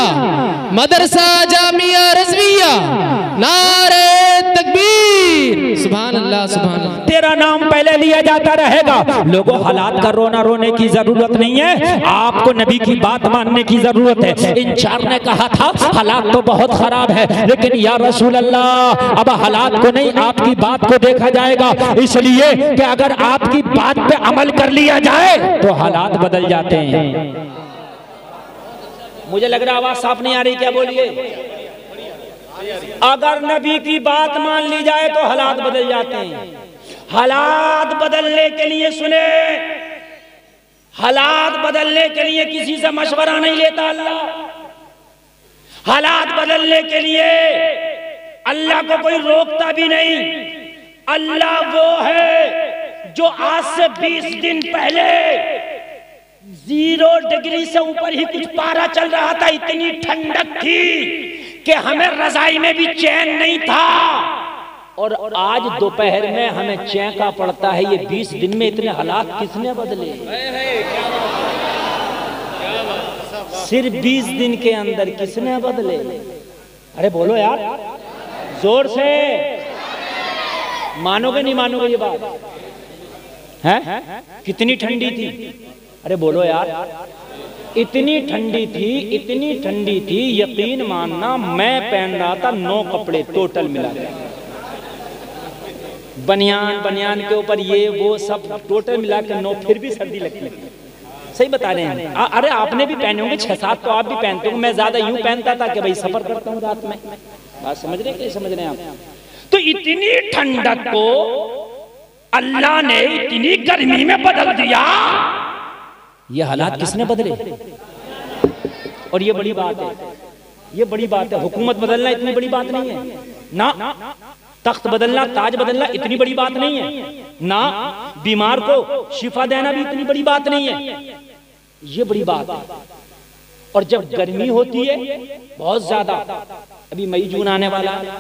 मदरसा जामिया रज़विया, नारे तकबीर, सुभान अल्लाह सुभान अल्लाह।
तेरा नाम पहले लिया जाता रहेगा। लोगों हालात का रोना रोने की जरूरत नहीं है, आपको नबी की बात मानने की जरूरत है। इंचार ने कहा था हालात तो बहुत खराब है लेकिन या रसूल अल्लाह अब हालात को नहीं आपकी बात को देखा जाएगा, इसलिए कि अगर आपकी बात पे अमल कर लिया जाए तो हालात बदल जाते हैं।
मुझे लग रहा आवाज साफ नहीं आ रही, क्या बोलिए? अगर नबी की बात मान ली जाए तो हालात बदल जाते हैं। हालात बदलने के लिए सुने, हालात बदलने के लिए किसी से मशवरा नहीं लेता अल्लाह। हालात बदलने के लिए अल्लाह को कोई रोकता भी नहीं। अल्लाह वो है जो आज से 20 दिन पहले 0 डिग्री से ऊपर ही कुछ पारा चल रहा था, इतनी ठंडक थी कि हमें रजाई में भी चैन नहीं था, और आज दोपहर में हमें चैन का पड़ता है। ये 20 दिन में इतने हालात किसने बदले? सिर्फ 20 दिन के अंदर किसने बदले? अरे बोलो यार जोर से, मानोगे नहीं मानोगे ये बात है? कितनी ठंडी थी? अरे बोलो यार, इतनी ठंडी थी, इतनी ठंडी थी, यकीन मानना मैं पहन रहा था 9 कपड़े टोटल मिला के, बनियान बनियान के ऊपर ये वो सब टोटल मिला के 9, फिर भी सर्दी लगती है। सही बता रहे हैं। अरे आपने भी पहने होंगे 6-7 तो आप भी पहनते हो, मैं ज्यादा यूं पहनता था कि भाई सफर करता हूँ रात में। बात समझ रहे हैं? समझ रहे हैं आप? तो इतनी ठंडक को अल्लाह ने इतनी गर्मी में बदल दिया। ये हालात किसने बदले? और ये बड़ी बात है, ये बड़ी बात है। हुकूमत बदलना इतनी बड़ी बात नहीं है ना, तख्त बदलना, ताज बदलना इतनी बड़ी बात नहीं है ना, बीमार को शिफा देना भी इतनी बड़ी बात नहीं है, ये बड़ी बात है। और जब गर्मी होती है बहुत ज्यादा, अभी मई जून आने वाला है,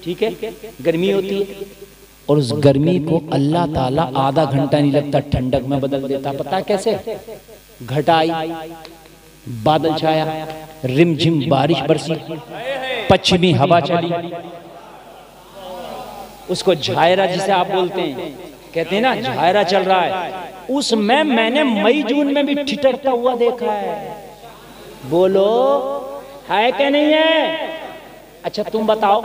ठीक है, गर्मी होती है और उस गर्मी को अल्लाह ताला आधा घंटा नहीं लगता ठंडक में बदल देता। पता है कैसे? घटाई, बादल छाया, रिमझिम बारिश बरसी, पश्चिमी हवा चली, उसको झायरा जिसे आप बोलते हैं, कहते हैं ना झायरा चल रहा है, उसमें मैंने मई जून में भी ठिठकता हुआ देखा है। बोलो है कि नहीं है? अच्छा तुम बताओ,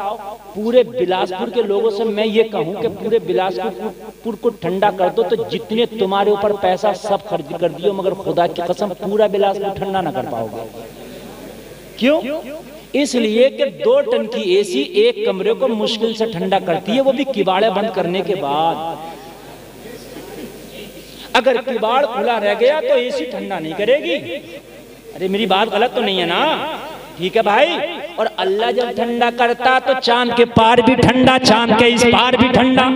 पूरे बिलासपुर के लोगों से मैं ये कहूं कि पूरे बिलासपुर को ठंडा कर दो तो जितने तुम्हारे ऊपर पैसा सब खर्च कर दियो, मगर खुदा की कसम पूरा बिलासपुर ठंडा ना कर पाओगे। क्यों? इसलिए कि 2 टन की एसी एक कमरे को मुश्किल से ठंडा करती है, वो भी किबाड़े बंद करने के बाद। अगर किबाड़ खुला रह गया तो एसी ठंडा नहीं करेगी। अरे मेरी बात गलत तो नहीं है ना? ठीक है भाई। और अल्लाह जब ठंडा करता तो चांद के पार भी ठंडा, चांद के इस पार भी ठंडा।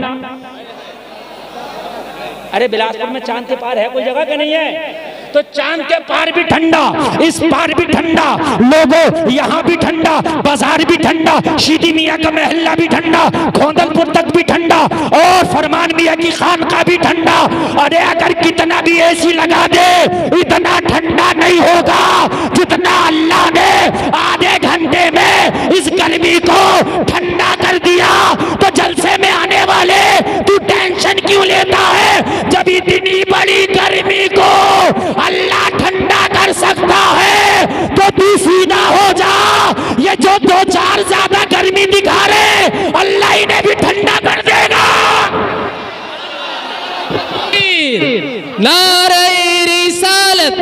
अरे बिलासपुर में चांद के पार है कोई जगह का नहीं है? तो चांद के पार भी ठंडा, इस पार भी ठंडा, लोगों यहाँ भी ठंडा, बाजार भी ठंडा, शीदी मियाँ का महल्ला भी ठंडा, खोंदलपुर तक भी ठंडा, और फरमान मियाँ की खानका भी ठंडा। अरे अगर कितना भी एसी लगा दे इतना ठंडा नहीं होगा जितना अल्लाह ने आधे घंटे में इस गर्मी को ठंडा कर दिया। तो जलसे में आने वाले तू टेंशन क्यों लेता है जब इतनी बड़ी गर्मी को
जो 2-4 ज्यादा गर्मी दिखा रहे अल्लाह इन्हें भी ठंडा कर देगा।
नारे रिसालत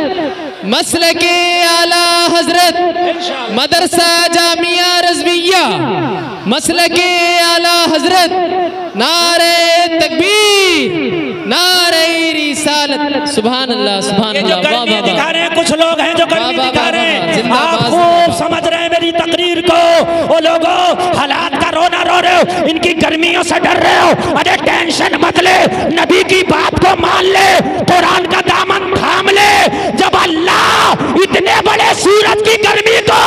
मसलके आला हजरत मदरसा जामिया रज़विया मसलके आला हजरत नारे तकबीर नारे रिसालत। सुभान अल्लाह सुभान अल्लाह।
गर्मी दिखा रहे हैं कुछ लोग हैं जो गर्मी दिखा रहे हैं। आप खूब समझ रहे हैं मेरी तकरीर को। वो लोगों हालात का रोना रो रहे हो, इनकी गर्मियों से डर रहे हो। अरे टेंशन मत ले, नबी की बात को मान ले, कुरान का दामन थाम ले। जब अल्लाह इतने बड़े सूरज की गर्मी को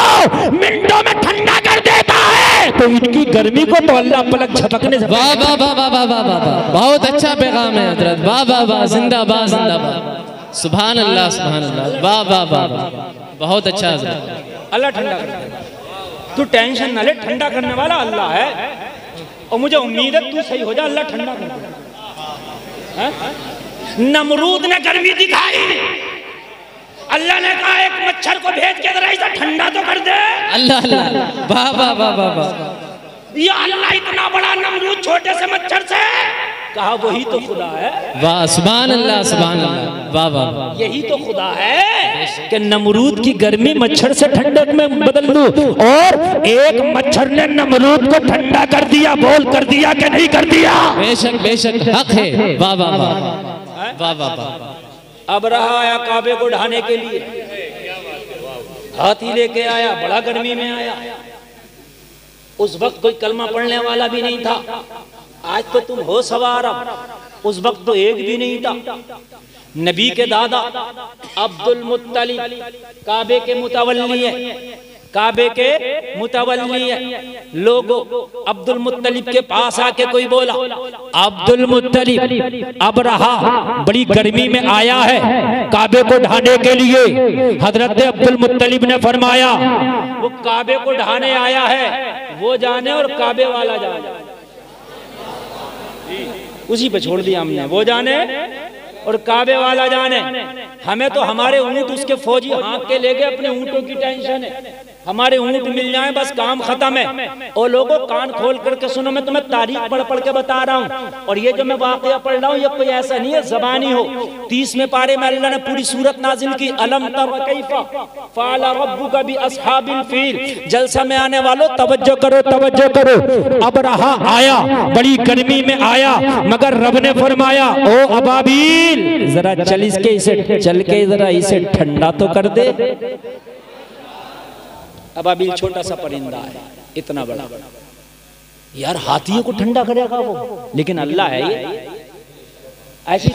मिनटों में ठंडा कर देता है तो इनकी गर्मी को तो अल्लाह पलक झपकने से।
वाह वाह वाह वाह वाह वाह वाह, बहुत अच्छा पैगाम है हजरत। वाह वाह वाह, जिंदाबाद जिंदाबाद। सुभान अल्लाह सुभान अल्लाह। वाह वाह वाह, बहुत अच्छा हजरत।
अल्लाह ठंडा कर देगा। तू टेंशन ना ले, ठंडा करने वाला अल्लाह है और मुझे उम्मीद है तू सही हो जा, अल्लाह ठंडा कर देगा। नमरूद ने गर्मी दिखाई, अल्लाह ने कहा एक मच्छर को भेज के जरा इसे ठंडा तो कर दे।
अल्लाह अल्लाह, वाह वाह वाह वाह वाह।
ये अल्लाह इतना बड़ा नमरूद छोटे से मच्छर से कहा वही तो खुदा है।
वाह सुभान अल्लाह सुभान अल्लाह। वाह वाह,
यही तो खुदा है कि नमरूद की गर्मी मच्छर से ठंडक में बदल दूं। और एक मच्छर ने नमरूद को ठंडा कर दिया। बोल कर दिया कि नहीं कर दिया?
बेशक बेशक हक है। वाह वाह वाह वाह वाह वाह।
अब रहा आया काबे को ढाने के लिए, हाथी लेके आया, बड़ा गर्मी में आया। उस वक्त कोई कलमा पढ़ने वाला भी नहीं था। आज तो तुम हो सवार, उस वक्त तो एक भी नहीं था। नबी के दादा अब्दुल मुत्तलिब काबे के मुतवल्ली है, काबे के मुतवल्ली है। लोगों अब्दुल मुत्तलिब के पास आके कोई बोला, अब्दुल मुत्तलिब अब रहा बड़ी गर्मी में आया है काबे को ढाने के लिए। हजरत अब्दुल मुत्तलिब ने फरमाया वो काबे को ढाने आया है वो जाने और काबे वाला जाने। उसी पे छोड़ दिया हमने, वो जाने और काबे वाला जाने। हमें तो हमारे ऊंट उसके फौजी हाँक के ले गए, अपने ऊंटों की टेंशन है। हमारे ऊंट मिल जाए बस काम खत्म है। और लोगों कान खोल करके सुनो, मैं तुम्हें तारीख पढ़ पढ़ के बता रहा हूँ। और ये जो मैं वाकया पढ़ रहा हूँ ये कोई ऐसा नहीं है ज़बानी हो। 30वें पारे में अल्लाह ने पूरी सूरत नाजिल की, अलम तर कैफा फ़अल रब्बुका बि अस्हाबिल फील। जलसा में आने वालों तवज्जो करो तवज्जो करो। अब रहा आया बड़ी गर्मी में आया, मगर रब ने फरमाया ओ अबाबील जरा चल के जरा इसे ठंडा तो कर दे। अबाबील छोटा सा परिंदा है, इतना बड़ा यार हाथियों को ठंडा करेगा वो, लेकिन अल्लाह है ये ऐसी।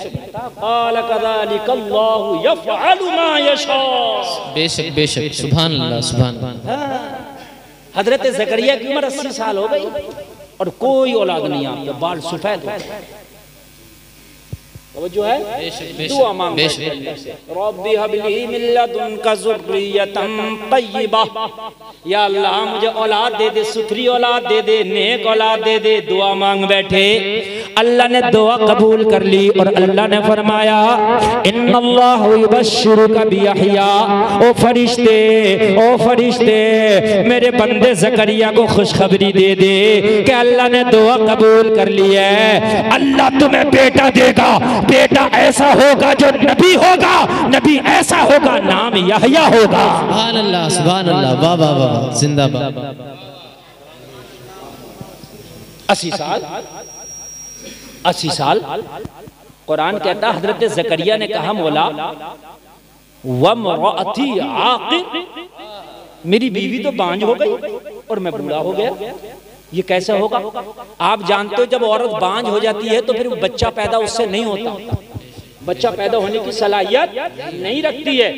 बेशक बेशक सुभान अल्लाह सुभान अल्लाह।
हजरत ज़करिया की उम्र 80 साल हो गई और कोई औलाद नहीं, आपके बाल सफेद हो गए। जो है दुआ मांग रब्बी हबली मिन लदुनका ज़ुर्रियतन तय्यिबा। या अल्लाह मुझे औलाद दे दे, सुथरी औलाद दे दे, नेक औलाद दे दे। दुआ मांग बैठे, अल्लाह ने दुआ कबूल कर ली और अल्लाह ने फरमाया इन्नल्लाहु युबश्शिरुका बियहया। ओ फरिश्ते मेरे बंदे ज़करिया को खुशखबरी दे दे कि अल्लाह ने दुआ कबूल कर ली है। अल्लाह तुम्हें बेटा देगा, बेटा ऐसा होगा जो नबी होगा, नबी ऐसा होगा नाम यहया होगा।
सुभान अल्लाह सुभान अल्लाह। वाह वाह वाह, जिंदाबाद।
80 साल कुरान कहता हजरत ज़करिया ने कहा मौला वमरअती आक़िर, मेरी बीवी तो बांझ हो गई और मैं बूढ़ा हो गया, ये कैसे होगा? आप जानते हो जब औरत बांझ हो जाती है तो फिर बच्चा पैदा उससे नहीं होता, बच्चा पैदा होने की सलाहियत नहीं रखती है।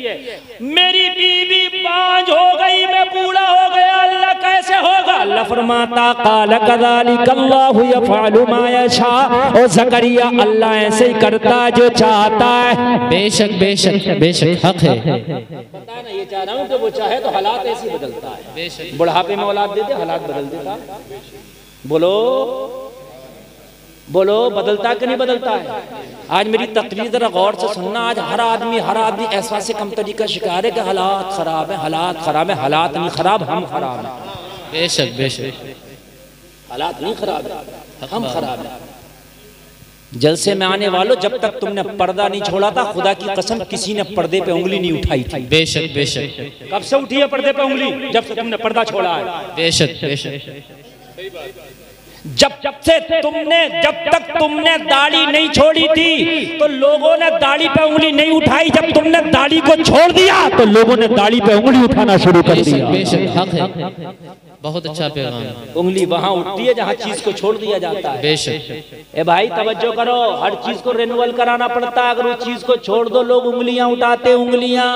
मेरी बीवी बांझ हो गई, मैं बूढ़ा हो गया, अल्लाह कैसे होगा? अल्लाह फरमाता काल कज़ालिक अल्लाहु यफ़अलु मा यशा। ओ ज़करिया अल्लाह ऐसे ही करता जो चाहता है।
बेशक बेशक बेशक हक है।
पता नहीं, ये चाह रहा हूँ कि वो चाहे तो हालात ऐसे बदलता है। बुढ़ापे में औलाद दे दे, हालात बदल देता। बोलो बोलो, बदलता कि नहीं बदलता है? आज मेरी तकरीर जरा गौर से सुनना। आज हर आदमी एहसास से कम तरीका शिकार है कि हालात खराब है, हालात खराब है, हालात नहीं खराब हम खराब हैं।
बेशक बेशक।
हालात नहीं खराब है, हम खराब है। जलसे में आने वालों, जब तक तुमने पर्दा नहीं छोड़ा था, खुदा की कसम किसी ने पर्दे पे उंगली नहीं उठाई थी।
बेशक बेशक।
कब से उठी है पर्दे पे उंगली? जब से तुमने पर्दा छोड़ा है।
बेशक बेशक।
जब तक तुमने दाढ़ी नहीं छोड़ी थी तो लोगों ने दाढ़ी पे उंगली नहीं उठाई। जब तुमने दाढ़ी को छोड़ दिया तो लोगों ने दाढ़ी पे उंगली उठाना शुरू कर दिया।
बेशक हक है, बहुत अच्छा पैगाम है।
उंगली वहां उठती है जहां चीज को छोड़ दिया जाता है।
बेशक।
ए भाई तवज्जो करो, हर चीज को रिन्यूअल कराना पड़ता है। अगर उस चीज को छोड़ दो, लोग उंगलियां उठाते, उंगलियां।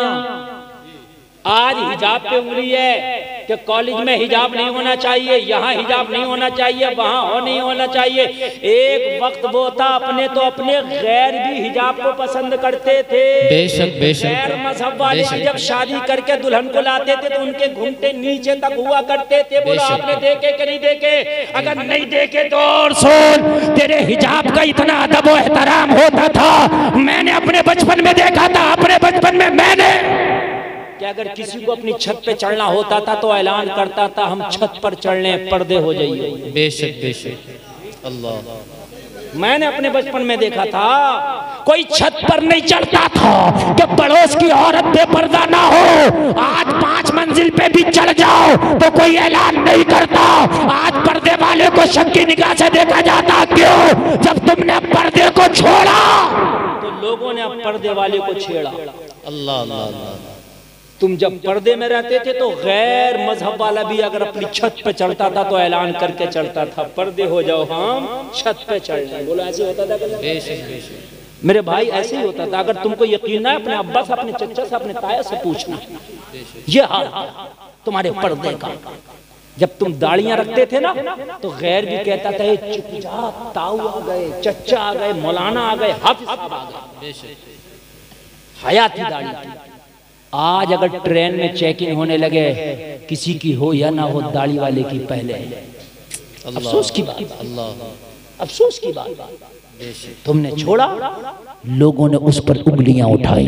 आज हिजाब पे उंगली है कि कॉलेज में हिजाब नहीं होना चाहिए, यहाँ हिजाब नहीं होना चाहिए, वहाँ नहीं होना चाहिए। एक वक्त वो था अपने तो अपने गैर भी हिजाब को पसंद करते थे।
बेशक बेशक।
गैर मजहब वाले भी जब शादी करके दुल्हन को लाते थे तो उनके घूंघटे नीचे तक हुआ करते थे। बोला आपने देखे कि नहीं देखे? अगर नहीं देखे तो और सुन, तेरे हिजाब का इतना अदब व एहतराम होता था, मैंने अपने बचपन में देखा था। अपने बचपन में मैंने कि अगर किसी को अपनी छत पे चढ़ना होता था तो ऐलान करता था, हम छत पर चढ़ने, पर्दे हो जाइए।
बेशक बेशक। अल्लाह।
मैंने अपने बचपन में देखा था, कोई छत पर नहीं चढ़ता था कि पड़ोस की औरत पे पर्दा ना हो। आज 5 मंजिल पे भी चढ़ जाओ तो कोई ऐलान नहीं करता। आज पर्दे वाले को शक की निगाह से देखा जाता। क्यों? जब तुमने पर्दे को छोड़ा तो लोगों ने अब पर्दे वाले को छेड़ा।
अल्लाह अल्लाह।
तुम जब पर्दे में रहते थे तो गैर मजहब वाला भी अगर अपनी छत पे चढ़ता था तो ऐलान करके चढ़ता था, पर्दे हो जाओ, हम छत पे चढ़ रहे। बोलो ऐसे होता था?
बेशक बेशक।
मेरे भाई ऐसे ही होता था। अगर तुमको यकीन ना, अपने अब्बा से, अपने चचा से, अपने ताया से पूछना। ये हाल तुम्हारे पर्दे का। जब तुम दाढ़ियां रखते थे ना तो गैर भी कहता था, चुप जा, ताऊ आ गए, चचा आ गए, मौलाना आ गए, हाफिज साहब आ गए। हयाती दाढ़ी थी। आज अगर ट्रेन में चेकिंग होने लगे, किसी की हो या ना हो, दाढ़ी वाले की पहले। अफसोस की बात, अफसोस की बात। तुमने छोड़ा, लोगों ने उस पर उंगलियां उठाई।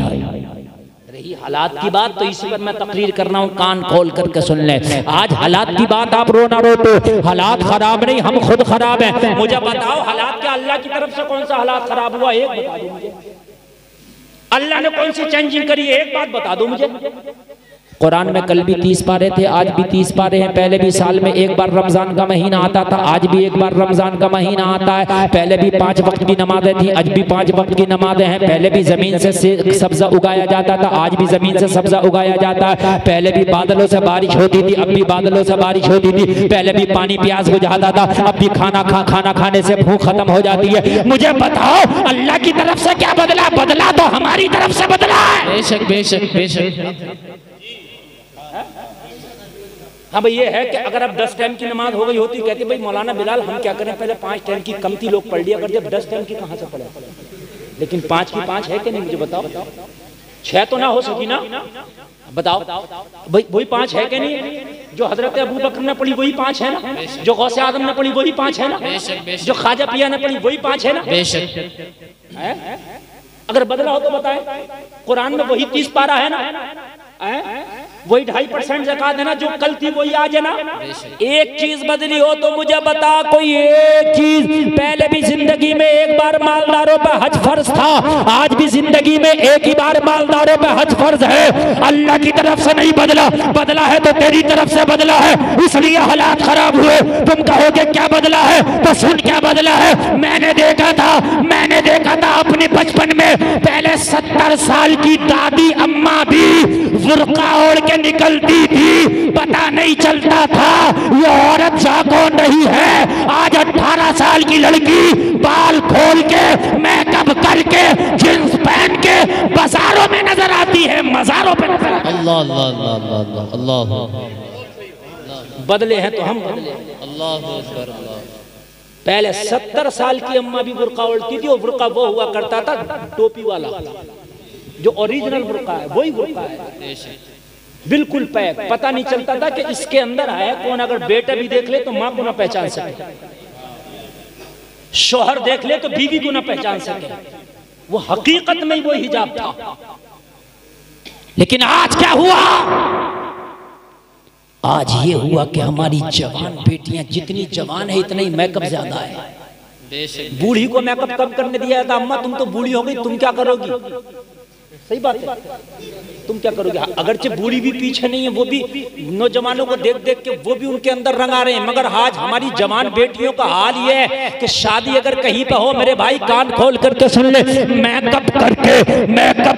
रही हालात की बात तो इसी पर मैं तकरीर कर रहा हूँ, कान खोल करके सुन ले। आज हालात की बात आप रो ना रो तो हालात खराब नहीं, हम खुद खराब हैं। मुझे बताओ हालात क्या? अल्लाह की तरफ से कौन सा हालात खराब हुआ? एक बता दो मुझे। अल्लाह ने कौन सी चेंजिंग करी है? एक बात बता दो मुझे। कुरान में कल भी 30 पारे थे, आज भी 30 पारे हैं। पहले भी साल में एक बार रमजान का महीना आता था, आज भी एक बार रमजान का महीना आता है। पहले भी 5 वक्त की नमाजें थी, आज भी 5 वक्त की नमाजें हैं। पहले भी जमीन से सब्जा उगाया जाता था, आज भी जमीन से सब्जा उगाया जाता है। पहले भी बादलों से बारिश होती थी, अब भी बादलों से बारिश होती थी। पहले भी पानी प्यास बुझाता था, अब भी खाना खाने से भूख खत्म हो जाती है। मुझे बताओ अल्लाह की तरफ से क्या बदला? बदला तो हमारी तरफ से बदला है।
बेशक बेशक बेशक।
हाँ भाई, ये है कि अगर अब 10 टाइम की नमाज हो गई होती, कहते भाई मौलाना बिलाल हम क्या करें, पहले 5 टाइम की कमती लोग पढ़ लिया करते, 10 टाइम की कहाँ से पढ़े? लेकिन 5 की 5 है कि नहीं? मुझे बताओ। 6 तो ना हो सकी ना? बताओ भाई, वही 5 है कि नहीं? जो हजरत अबू बकर ने पढ़ी वही 5 है ना? जो गौसे आदम ने पढ़ी वही 5 है ना? जो ख्वाजा पिया ने पढ़ी वही 5 है ना? अगर बदला हो तो बताए। कुरान में वही 30 पारा है ना? वही 2.5% ज़कात है ना? जो कल थी वही आज है ना? एक चीज बदली हो तो मुझे बता, कोई एक चीज। पहले भी जिंदगी में एक बार मालदारों पे हज फर्ज था, आज भी जिंदगी में एक ही बार मालदारों पे हज फर्ज है। अल्लाह की तरफ से नहीं बदला, बदला है तो तेरी तरफ से बदला है, इसलिए हालात खराब हुए। तुम कहोगे क्या बदला है, तो सुन क्या बदला है। मैंने देखा था अपने बचपन में, पहले 70 साल की दादी अम्मा भी बुर्का ओढ़ के निकलती थी, पता नहीं चलता था ये औरत जागो नहीं है। आज 18 साल की लड़की बाल खोल के, मेकअप करके, जींस पहन के बाजारों में नजर आती है, मजारों पे नजर आती है।
अल्लाह अल्लाह अल्लाह अल्लाह।
बदले हैं तो हम बदले।
अल्लाह अकबर।
पहले 70 साल की अम्मा भी बुर्का ओढ़ती थी, और बुर्का वो हुआ करता था टोपी वाला, जो ओरिजिनल बुर्का है वही बुर्का है, बिल्कुल पैक। पता नहीं चलता था कि इसके अंदर है कौन। अगर बेटा भी देख ले तो माँ को ना पहचान सके, शोहर देख ले तो बीवी को ना पहचान सके। वो हकीकत में वो हिजाब था। लेकिन आज क्या हुआ? आज ये हुआ कि हमारी जवान बेटियां जितनी जवान है इतना ही मेकअप ज्यादा है। बूढ़ी को मेकअप कम करने दिया था, अम्मा तुम तो बूढ़ी हो गई, तुम क्या करोगी? सही बात है, तुम क्या करोगे? अगरचे बूढ़ी भी पीछे नहीं है, वो भी नौजवानों को देख देख के वो भी उनके अंदर रंग आ रहे हैं। मगर आज हमारी जवान बेटियों का हाल ये है कि शादी अगर कहीं पे हो, मेरे भाई कान खोल करके सुन ले, मेकअप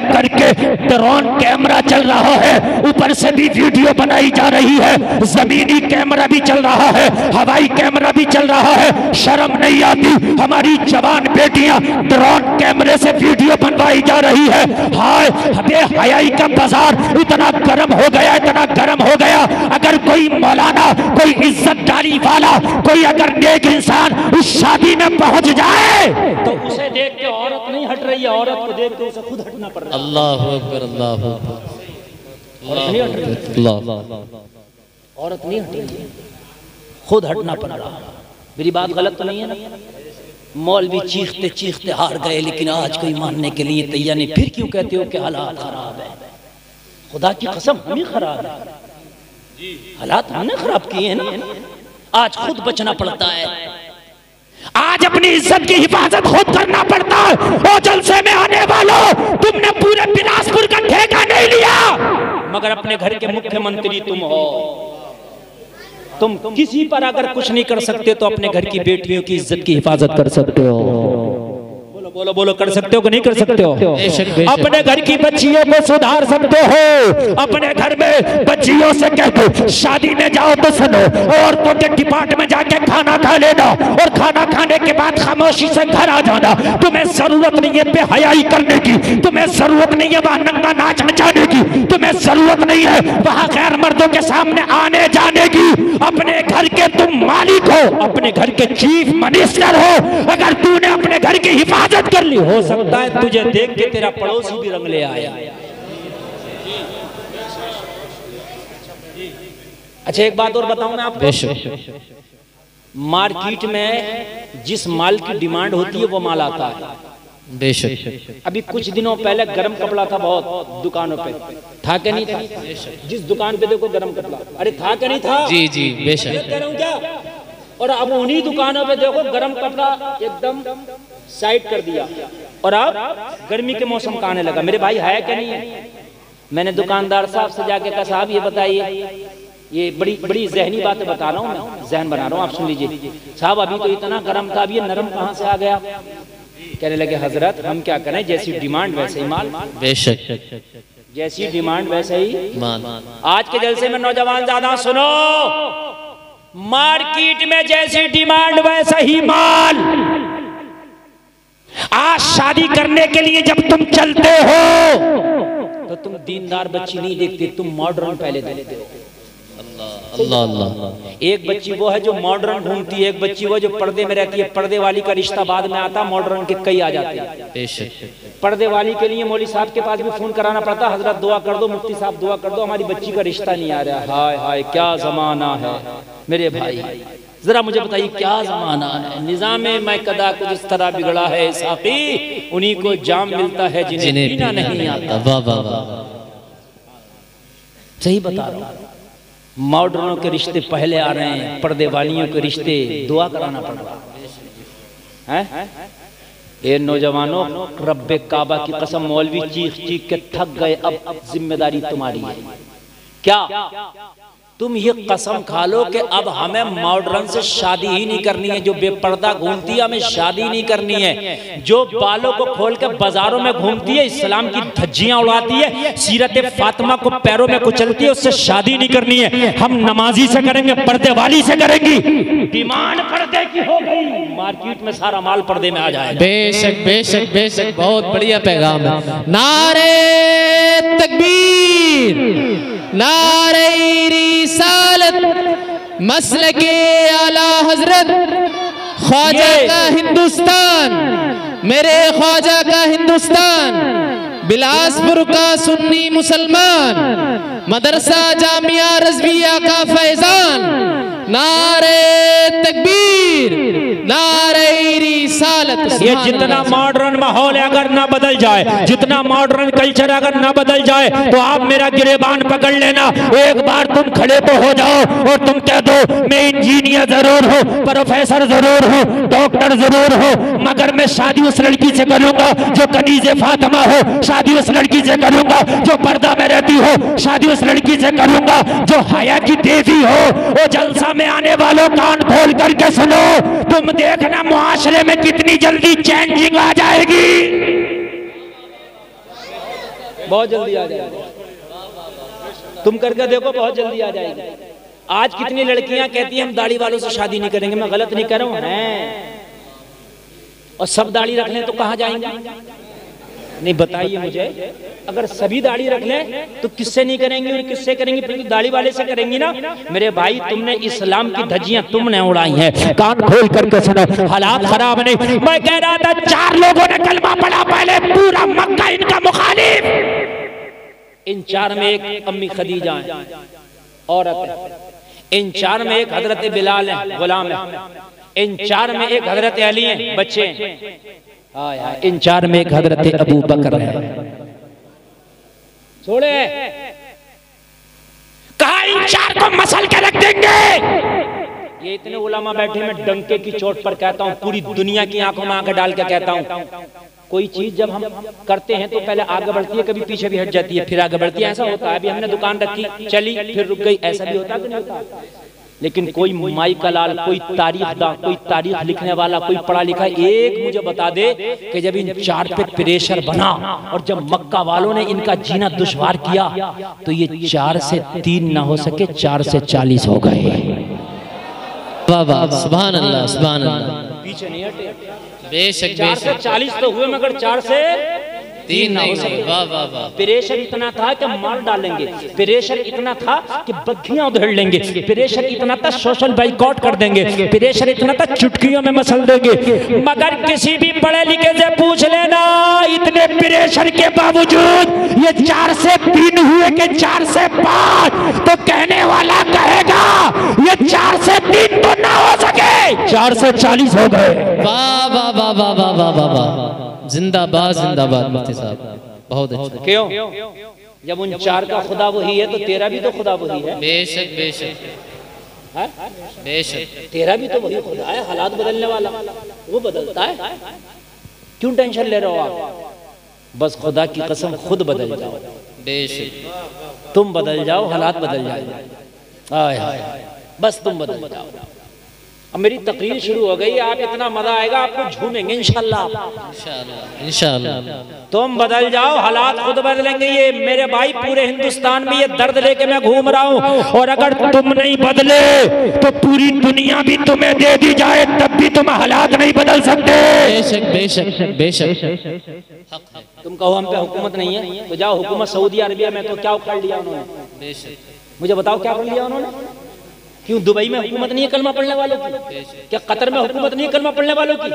करके ड्रोन कैमरा चल रहा है, ऊपर से भी वीडियो बनाई जा रही है, जमीनी कैमरा भी चल रहा है, हवाई कैमरा भी चल रहा है। शर्म नहीं आती? हमारी जवान बेटियां ड्रोन कैमरे से वीडियो बनवाई जा रही है। हाय बेहयाई का बाजार इतना गर्म हो गया, इतना गर्म हो गया। अगर कोई मौलाना, कोई इज्जतदारी वाला, कोई अगर नेक इंसान उस शादी में पहुंच जाए तो उसे देख के औरत नहीं हट रही है, औरत को देख के उसे खुद हटना पड़ रहा है।
अल्लाह अकबर, अल्लाह अकबर,
औरत नहीं हट रही, औरत नहीं हट रही, खुद हटना पड़ रहा। मेरी बात गलत तो नहीं है ना? मौलवी चीखते चीखते हार गए, लेकिन आज कोई मानने के लिए तैयार नहीं। फिर क्यों कहते हो कि हालात खराब है? खुदा की कसम हम ही खराब है, हालात हमने खराब किए हैं ना। आज खुद बचना पड़ता है, आज अपनी इज्जत की हिफाजत खुद करना पड़ता है। ओ जलसे में आने वालों, तुमने पूरे बिलासपुर का ठेका नहीं लिया, मगर अपने घर के मुख्यमंत्री तुम हो। तुम किसी पर अगर कुछ नहीं कर सकते तो अपने घर की बेटियों की इज्जत की हिफाजत कर सकते हो। बोलो बोलो बोलो, कर सकते हो कि नहीं कर सकते हो? अपने घर की बच्चियों को सुधार सकते हो। अपने घर में बच्चियों से कह दो शादी में जाओ तो सुनो, औरतों के डिपार्टमेंट में जाके खाना खा लेना और खाना खाने के बाद खामोशी से घर आ जाना। तुम्हें जरूरत नहीं है बेहयाई करने की, तुम्हें जरूरत नहीं है वहां नंगा नाच मचाने की, तुम्हें जरूरत नहीं है वहां गैर मर्दों के सामने आने जाने की। अपने घर के तुम मालिक हो, अपने घर के चीफ मिनिस्टर हो। अगर तूने अपने घर की हिफाजत कर ली, हो सकता है तुझे देख के तेरा पड़ोसी भी रंग ले आया। अच्छा एक बात और बताऊं मैं आपको, मार्केट में जिस माल की डिमांड होती है वो माल आता है।
बेशक।
अभी कुछ दिनों पहले गर्म कपड़ा था बहुत दुकानों पे, था क्या नहीं था? जिस दुकान पे देखो गर्म कपड़ा, अरे था क्या नहीं था?
जी जी बेशक।
कह रहा हूं क्या? और अब उन्हीं दुकानों पे देखो गर्म कपड़ा एकदम साइड कर दिया, और अब गर्मी के मौसम का आने लगा। मेरे भाई है क्या नहीं है? मैंने दुकानदार साहब से जाके कहा साहब ये बताइए, ये बड़ी बड़ी जहनी बातें बता रहा हूँ मैं, जहन बना रहा हूँ, आप सुन लीजिए। साहब अभी तो इतना गर्म था, अब ये नरम कहाँ से आ गया? कहने लगे हजरत हम क्या करें, जैसी डिमांड वैसे ही माल।
बेशक,
जैसी डिमांड वैसे ही
माल।
आज के जलसे में नौजवान ज्यादा सुनो, मार्केट में जैसी डिमांड वैसा ही माल। आज शादी करने के लिए जब तुम चलते हो तो तुम दीनदार बच्ची नहीं देखते, तुम मॉडर्न पहले देखते हो।
अल्लाह अल्लाह।
एक बच्ची वो है जो मॉडर्न घूमती है, एक बच्ची वो जो पर्दे में रहती है। पर्दे वाली का रिश्ता बाद में आता, मॉडर्न के कई आ जाते हैं। पर्दे वाली के लिए मौली साहब के पास भी फोन कराना पड़ता, हजरत दुआ कर दो, मुफ्ती साहब दुआ कर दो, हमारी बच्ची का रिश्ता नहीं आ रहा। हाय हाय क्या जमाना है मेरे भाई, जरा मुझे बताइए क्या जमाना है। निजामे मैं कदा कुछ इस तरह बिगड़ा है साफी, उन्हीं को जाम मिलता है जिन्हें पीना नहीं आता।
वाह वाह वाह,
सही बता रहा हूं। मॉडर्नों के रिश्ते पहले आ रहे हैं, पर्दे वालियों के रिश्ते दुआ कराना पड़ रहा है। ये नौजवानों, रब्बे काबा की कसम, मौलवी चीख चीख के थक गए, अब जिम्मेदारी तुम्हारी है। क्या तुम ये कसम खा लो कि अब हमें मॉडर्न से शादी ही नहीं करनी है। जो बेपर्दा घूमती है हमें शादी नहीं करनी है। जो बालों को खोल के बाजारों में घूमती है, इस्लाम की धज्जियां उड़ाती है, सीरत फातिमा को पैरों में कुचलती है, उससे शादी नहीं करनी है। हम नमाजी से करेंगे, पर्दे वाली से करेंगी। डिमांड पर्दे की हो गई, मार्केट में सारा माल पर्दे में आ जाएगा।
बेशक बेशक बेशक, बहुत बढ़िया पैगाम है। नारे तकबीर, नारे रिसालत, मसलके आला हजरत, ख्वाजा का हिंदुस्तान, मेरे ख्वाजा का हिंदुस्तान, बिलासपुर का सुन्नी मुसलमान, मदरसा जामिया रज़विया का फैजान। नारे तकबीर, नारे रिसालत। रिसालत।
ये जितना मॉडर्न माहौल है अगर ना बदल जाए, जितना मॉडर्न कल्चर अगर ना बदल जाए, तो आप मेरा गिरेबान पकड़ लेना। एक बार तुम खड़े तो हो जाओ और तुम कह दो मैं इंजीनियर जरूर हूँ, प्रोफेसर जरूर हूँ, डॉक्टर जरूर हूँ, मगर मैं शादी उस लड़की से करूंगा जो कनीज़े फातिमा हो, शादी उस लड़की से करूंगा जो पर्दा में रहती हो, शादी उस लड़की से करूंगा जो हया की देवी हो। वो जलसा में आने वालों कान खोल करके सुनो, तुम देखना मुआशरे में कितनी जल्दी चेंजिंग आ जाएगी।
बहुत जल्दी आ जाएगी, तुम करके देखो, बहुत जल्दी आ जाएगी। आज कितनी लड़कियां कहती हैं हम दाढ़ी वालों से शादी नहीं करेंगे। मैं गलत नहीं कर रहा हूं, और सब दाढ़ी रख लें तो कहां जाएंगे? नहीं बताइए मुझे, अगर सभी दाढ़ी रख लें तो किससे नहीं करेंगी और किससे करेंगी? फिर दाढ़ी वाले से करेंगी ना। मेरे भाई, तुमने इस्लाम की धज्जियां तुमने उड़ाई हैं, कान खोल करके सुनो, हालात खराब नहीं। मैं कह रहा था 4 लोगों ने कलमा पढ़ा, पहले पूरा मक्का इनका मुखालिफ। इन 4 में एक अम्मी खदीजा है, औरत है। इन 4 में एक हजरत बिलाल है, गुलाम है। इन 4 में एक हजरत अली है, बच्चे हैं। इन 4 में एक हजरत अबू बकर है। छोड़े,
कहा इन 4 को मसल के रख देंगे।
ये इतने उलमा बैठे, मैं डंके की चोट पर कहता हूँ, पूरी दुनिया की आंखों में आंखें डाल के कहता हूँ, कोई चीज जब हम करते हैं तो पहले आगे बढ़ती है, कभी पीछे भी हट जाती है, फिर आगे बढ़ती है। ऐसा होता है। अभी हमने दुकान रखी, चली, फिर रुक गई, ऐसा भी होता है कि नहीं होता? लेकिन कोई माई का लाल, कोई तारीखदां, कोई तारीख लिखने वाला, कोई पढ़ा लिखा एक मुझे बता दे कि जब इन 4 पे प्रेशर बना और जब मक्का वालों ने इनका जीना दुश्वार किया, तो ये 4 से 3 ना हो सके, 4 से 40 हो गए।
वाह वाह, सुभान अल्लाह, सुभान अल्लाह।
पीछे नहीं हटे,
बेशक
4 से 40 तो हुए, मगर 4 से 3 ना हो सके।
वाह वाह वाह।
प्रेशर इतना था कि मार डालेंगे, प्रेशर इतना था कि बग्घियां उधेड़ लेंगे, प्रेशर इतना था सोशल बाइकआउट कर देंगे, प्रेशर इतना था चुटकियों में मसल देंगे। मगर किसी भी पढ़े लिखे से पूछ लेना, इतने प्रेशर के बावजूद ये 4 से 3 हुए कि 4 से 5, तो कहने वाला कहेगा ये 4 से 3 तो ना हो सके, 4 से 40 हो गए।
वाह वाह वाह वाह वाह वाह वाह वाह, जिंदाबाद जिंदाबाद मुफ्ती साहब, बहुत अच्छा।
क्यों? जब उन 4 का खुदा वही है तो तेरा भी तो खुदा वही है।
बेशक बेशक बेशक,
तेरा भी तो वही खुदा है, हालात बदलने वाला, वो बदलता है। क्यों टेंशन ले रहे हो आप? बस खुदा की कसम खुद बदल जाओ।
बेशक
तुम बदल जाओ, हालात बदल जाए। बस तुम बदल जाओ। अब मेरी तकरीर शुरू हो गई, आप इतना मजा आएगा, आपको झूमेंगे इंशाल्लाह।
इंशाल्लाह इंशाल्लाह।
तुम बदल जाओ, हालात खुद बदलेंगे। ये मेरे भाई, पूरे हिंदुस्तान में ये दर्द लेके मैं घूम रहा हूँ, और अगर तुम नहीं बदले तो पूरी दुनिया भी तुम्हें दे दी जाए, तब भी तुम हालात नहीं बदल सकते।
बेशक बेशक बेशक।
तुम कहो हम पे हुकूमत नहीं है, तो जाओ हुकूमत सऊदी अरबिया में, तो क्या उखाड़ लिया उन्होंने?
बेशक
मुझे बताओ क्या कर लिया उन्होंने? क्यों दुबई में हुकूमत नहीं है कलमा पढ़ने वालों की? क्या कतर में हुकूमत नहीं है कलमा पढ़ने वालों की?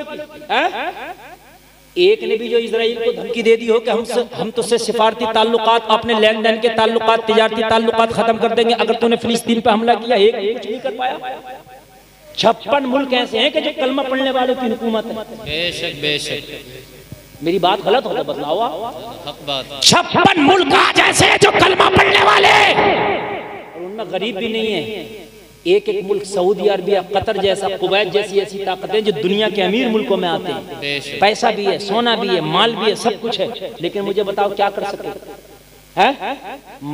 एक ने भी जो इजराइल को धमकी दे दी हो कि हम तुझसे सिफारती ताल्लुकात, अपने लेन देन के ताल्लुकात, तिजारती ताल्लुकात खत्म कर देंगे अगर तूने फिलिस्तीन पे हमला किया, एक कुछ नहीं कर पाया। 56 मुल्क ऐसे हैं कि जो कलमा पढ़ने वालों की हुकूमत है।
बेशक बेशक।
मेरी बात गलत हो तो बतलाओ।
हक बात।
56 मुल्क आज ऐसे हैं जो कलमा पढ़ने वाले,
और उनमें गरीब भी नहीं है। एक एक मुल्क, सऊदी अरबिया, कतर जैसा, कुवैत जैसी ऐसी ताकतें जो दुनिया के अमीर मुल्कों में आते हैं। पैसा भी है, सोना भी है, माल भी है, सब कुछ है। लेकिन मुझे बताओ क्या कर सके? है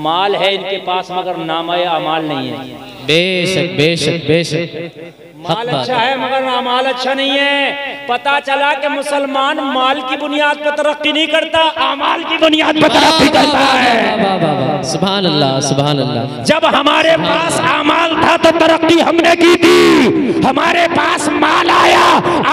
माल है इनके पास, मगर नामाए अमाल नहीं है।
बेशक बेशक बेशक।
माल अच्छा है मगर अमाल अच्छा नहीं है। पता चला कि मुसलमान माल की बुनियाद पर तरक्की नहीं करता, अमाल की बुनियाद पर तरक्की करता है।
सुभान अल्लाह सुभान अल्लाह।
जब हमारे पास अमाल था तो तरक्की हमने की थी, हमारे पास माल आया,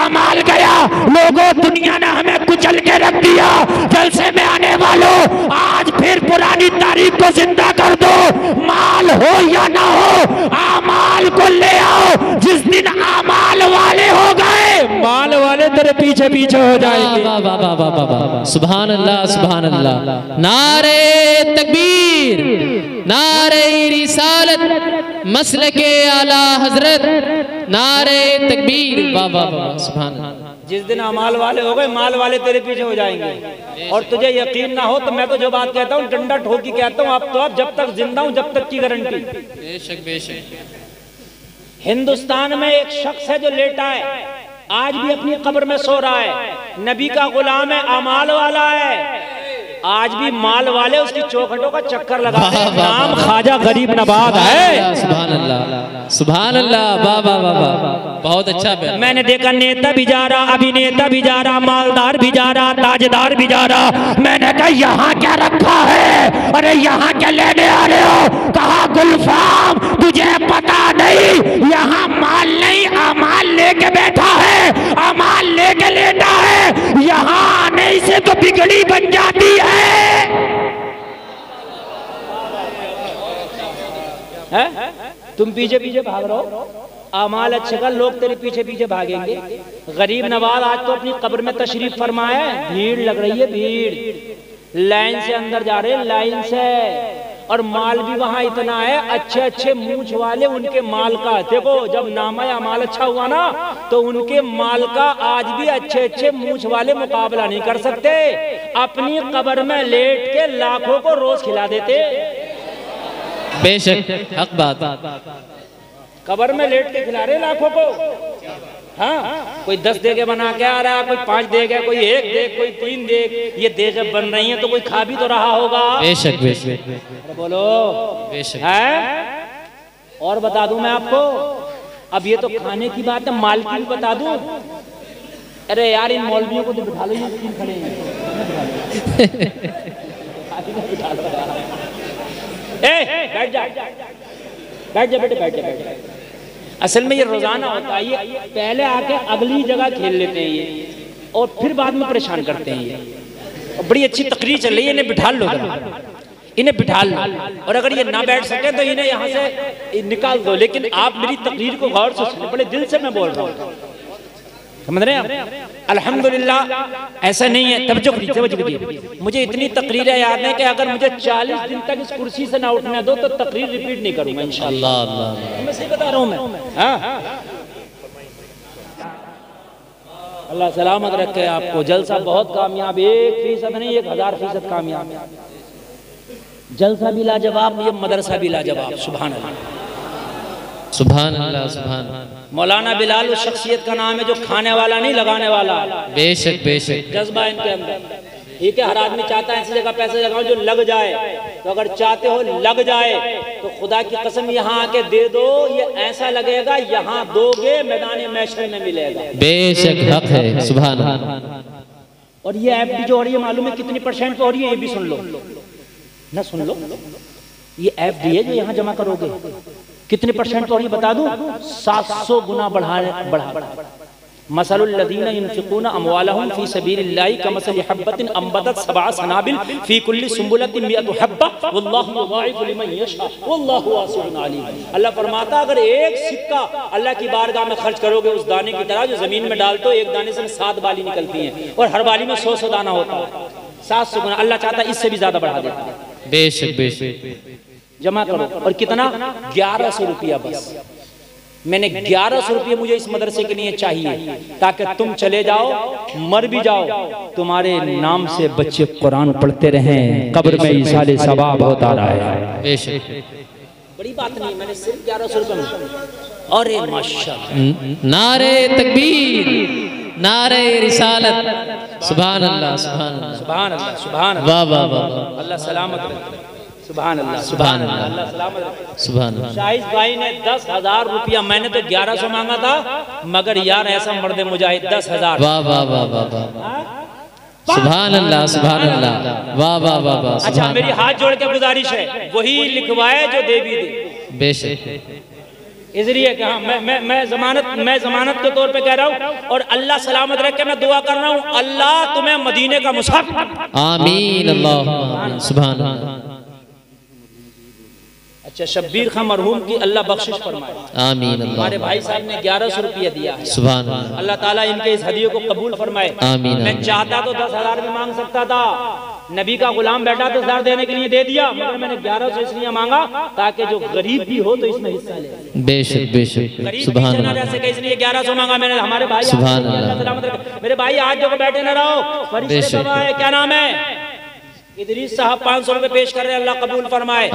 अमाल गया, लोगों दुनिया ने हमें कुचल के रख दिया। जलसे में आने वालों, आज फिर पुरानी तारीख को जिंदा कर दो। माल हो या ना हो, अमाल को ले आओ। जिस दिन अमाल वाले हो गए, माल वाले तेरे पीछे पीछे हो जाएंगे।
वाह वाह वाह वाह वाह वाह, सुभान अल्लाह सुभान अल्लाह। नारे तकबीर, नारे रिसालत, मसलके आला हजरत, नारे तकबीर। वाह वाह वाह, सुभान अल्लाह।
जिस दिन अमाल वाले हो गए माल वाले तेरे पीछे हो जाएंगे। और तुझे यकीन ना हो तो मैं तो जो बात कहता हूँ डंडा ठोकी कहता हूँ, अब तो अब जब तक जिंदा हूँ जब तक की गारंटी।
बेशक बेशक।
हिंदुस्तान में एक शख्स है जो लेटा है, आज भी अपनी कब्र में सो रहा है, नबी का गुलाम है, अमाल वाला है, आज भी माल वाले उसकी चौखटों का चक्कर लगाते हैं। नाम ख्वाजा गरीब नवाज है।
सुभान अल्लाह सुभान अल्लाह। वाह वाह वाह वाह, बहुत अच्छा।
मैंने देखा नेता भी जा रहा, अभिनेता भी जा रहा, मालदार भी जा रहा, ताजदार भी जा रहा।
मैंने कहा यहाँ क्या रखा है? अरे यहाँ क्या लेने आ रहे हो? कहा गुलफाम तुझे पता नहीं, यहाँ माल नहीं अमाल लेके बैठा है, अमाल लेके लेटा है। यहाँ आने से तो बिगड़ी बन जाती है।
तुम पीछे पीछे भाग रहे हो, अमाल अच्छे का लोग तेरे पीछे पीछे भागेंगे। गरीब नवाज आज तो अपनी कब्र में तशरीफ फरमाए, भीड़ लग रही है, भीड़ लाइन से अंदर जा रहे हैं, लाइन से। और माल भी वहां इतना है, अच्छे अच्छे मूंछ वाले उनके माल का। देखो जब नामा या माल अच्छा हुआ ना तो उनके माल का आज भी अच्छे अच्छे मूंछ वाले मुकाबला नहीं कर सकते। अपनी कब्र में लेट के लाखों को रोज खिला देते।
बेशक हक बात।
कब्र में लेट के खिला रहे लाखों को। हाँ, कोई 10 देगे बना के आ रहा है, कोई 5 देगे, कोई 1 देग, कोई 3 देग। ये देगे बन रही हैं तो कोई खा भी तो रहा होगा।
बेशक बेशक।
बोलो
बेशक
है। और बता दूं मैं आपको, अब ये तो खाने की बात है, माल की भी बता दूं। अरे यार इन मौलवियों को तो बिठा लो, ये 3 खड़े हैं। बैठ जा बैठ जा बेटे, बैठ जा बैठ जा। असल में ये रोजाना होता है, ये पहले आके अगली जगह खेल लेते हैं ये, और फिर बाद में परेशान करते हैं ये। और बड़ी अच्छी तकरीर चल रही है, इन्हें बिठा लो, इन्हें बिठा लो। और अगर ये ना बैठ सके तो इन्हें यहाँ से निकाल दो। लेकिन आप मेरी तकरीर को गौर से सुनो, बड़े दिल से मैं बोल रहा हूँ, समझ रहे हैं आप? अल्हम्दुलिल्लाह ऐसा नहीं है। तवज्जो कीजिए, मुझे इतनी तकरीरें याद है कि अगर मुझे 40 दिन तक इस कुर्सी से ना उठने दो तो तकरीर रिपीट नहीं करूंगा इंशाअल्लाह। मैं सही बता रहा हूँ मैं। हाँ, अल्लाह सलामत रखे आपको। जलसा बहुत कामयाब, 1% नहीं 1000% कामयाब। जलसा भी लाजवाब, ये मदरसा भी लाजवाब। सुभान अल्लाह
सुभान अल्लाह सुभान।
मौलाना बिलाल उस शख्सियत का नाम है जो खाने वाला नहीं लगाने वाला।
बेशक बेशक।
जज्बा इनके अंदर। ठीक है, हर आदमी चाहता है ऐसी जगह पैसे लगाओ जो लग जाए। तो अगर चाहते हो लग जाए तो खुदा की कसम यहाँ आके दे दो, ये ऐसा लगेगा यहाँ दोगे मैदान महशर में मिलेगा।
बेशक हक है। सुभान अल्लाह।
और ये एफडी जो हो रही है मालूम है कितनी % पे हो रही है? ये भी सुन लो ना, सुन लो। ये एफडी है जो यहाँ जमा करोगे, कितने % और ये बता दूं? 700 गुना बढ़ा। मसलुल लदीना युनफिकूना अमवालहुम फी सबीलिल्लाहि कमसली हब्बतिन अंबतत 7 सनाबिल फी कुल्ली सुंबुलतिन मिअतु हब्बा वल्लाहु युदाइफु लिमन यशा वल्लाहु वासिउन अलीम। अल्लाह फरमाता अगर एक सिक्का अल्लाह की बारगाह में खर्च करोगे उस दाने की तरह जो जमीन में डालते हो, एक दाने से 7 बाली निकलती हैं और हर बाली में 100 दाना होता है। 700 गुना। अल्लाह चाहता है इससे भी ज्यादा बढ़ा देता है।
बेशक बेशक।
जमा करो। और कितना? 1100 रुपया बस। मैंने 1100 रुपये मुझे इस मदरसे के लिए चाहिए ताकि तुम चले जाओ, मर भी जाओ, तुम्हारे नाम से बच्चे कुरान पढ़ते रहें, कब्र में इसाले सवाब होता रहा है।
बेशक।
बड़ी बात नहीं, मैंने सिर्फ 1100 रुपये में। अरे माशाअल्लाह,
नारे तकबीर, नारे रिसालत। सुभान अल्लाह सुभान अल्लाह
सुभान अल्लाह सुभान अल्लाह।
वाह वाह वाह।
अल्लाह सलामत रखे। सुभान अल्लाह
सुभान अल्लाह।
अल्लाह सलामत रखे।
सुभान अल्लाह।
शाहिद भाई ने 10,000 रुपया, मैंने तो 1100 मांगा था, मगर यार ऐसा मर्द मुजाहिद 10,000।
वाह वाह वाह वाह वाह। सुभान अल्लाह सुभान अल्लाह। वाह वाह वाह वाह।
अच्छा, मेरी हाथ जोड़ के गुजारिश है, वही लिखवाए जो दे भी दे।
बेशक।
इसलिए कि हाँ, मैं जमानत के तौर पे कह रहा हूँ। और अल्लाह सलामत रख के मैं दुआ कर रहा हूँ, अल्लाह तुम्हें मदीने का मुसाफिर।
आमीन अल्लाह। सुभान अल्लाह।
अच्छा, शब्बीर खां मरहूम की अल्लाह बख्शिश फरमाए।
आमीन अल्लाह।
हमारे भाई साहब ने 1100 रुपया दिया है।
सुभान अल्लाह।
अल्लाह ताला इनके इस हदिये को कबूल फरमाए।
आमीन।
मैं चाहता तो 10,000 भी मांग सकता था, नबी का गुलाम बैठा तो 1000 देने के लिए दे दिया, मगर मैंने 1100 इसलिए मांगा ताकि जो गरीब भी हो तो इसमें हिस्सा ले।
बेशक बेशक, सुभान अल्लाह,
इसलिए 1100 मांगा मैंने। हमारे भाई
सुभान अल्लाह,
मेरे भाई आज जो बैठे न रहो, फरिश्ते गवाह है, क्या नाम है, इदरीस साहब 500 रुपए पेश कर रहे हैं, अल्लाह कबूल फरमाए।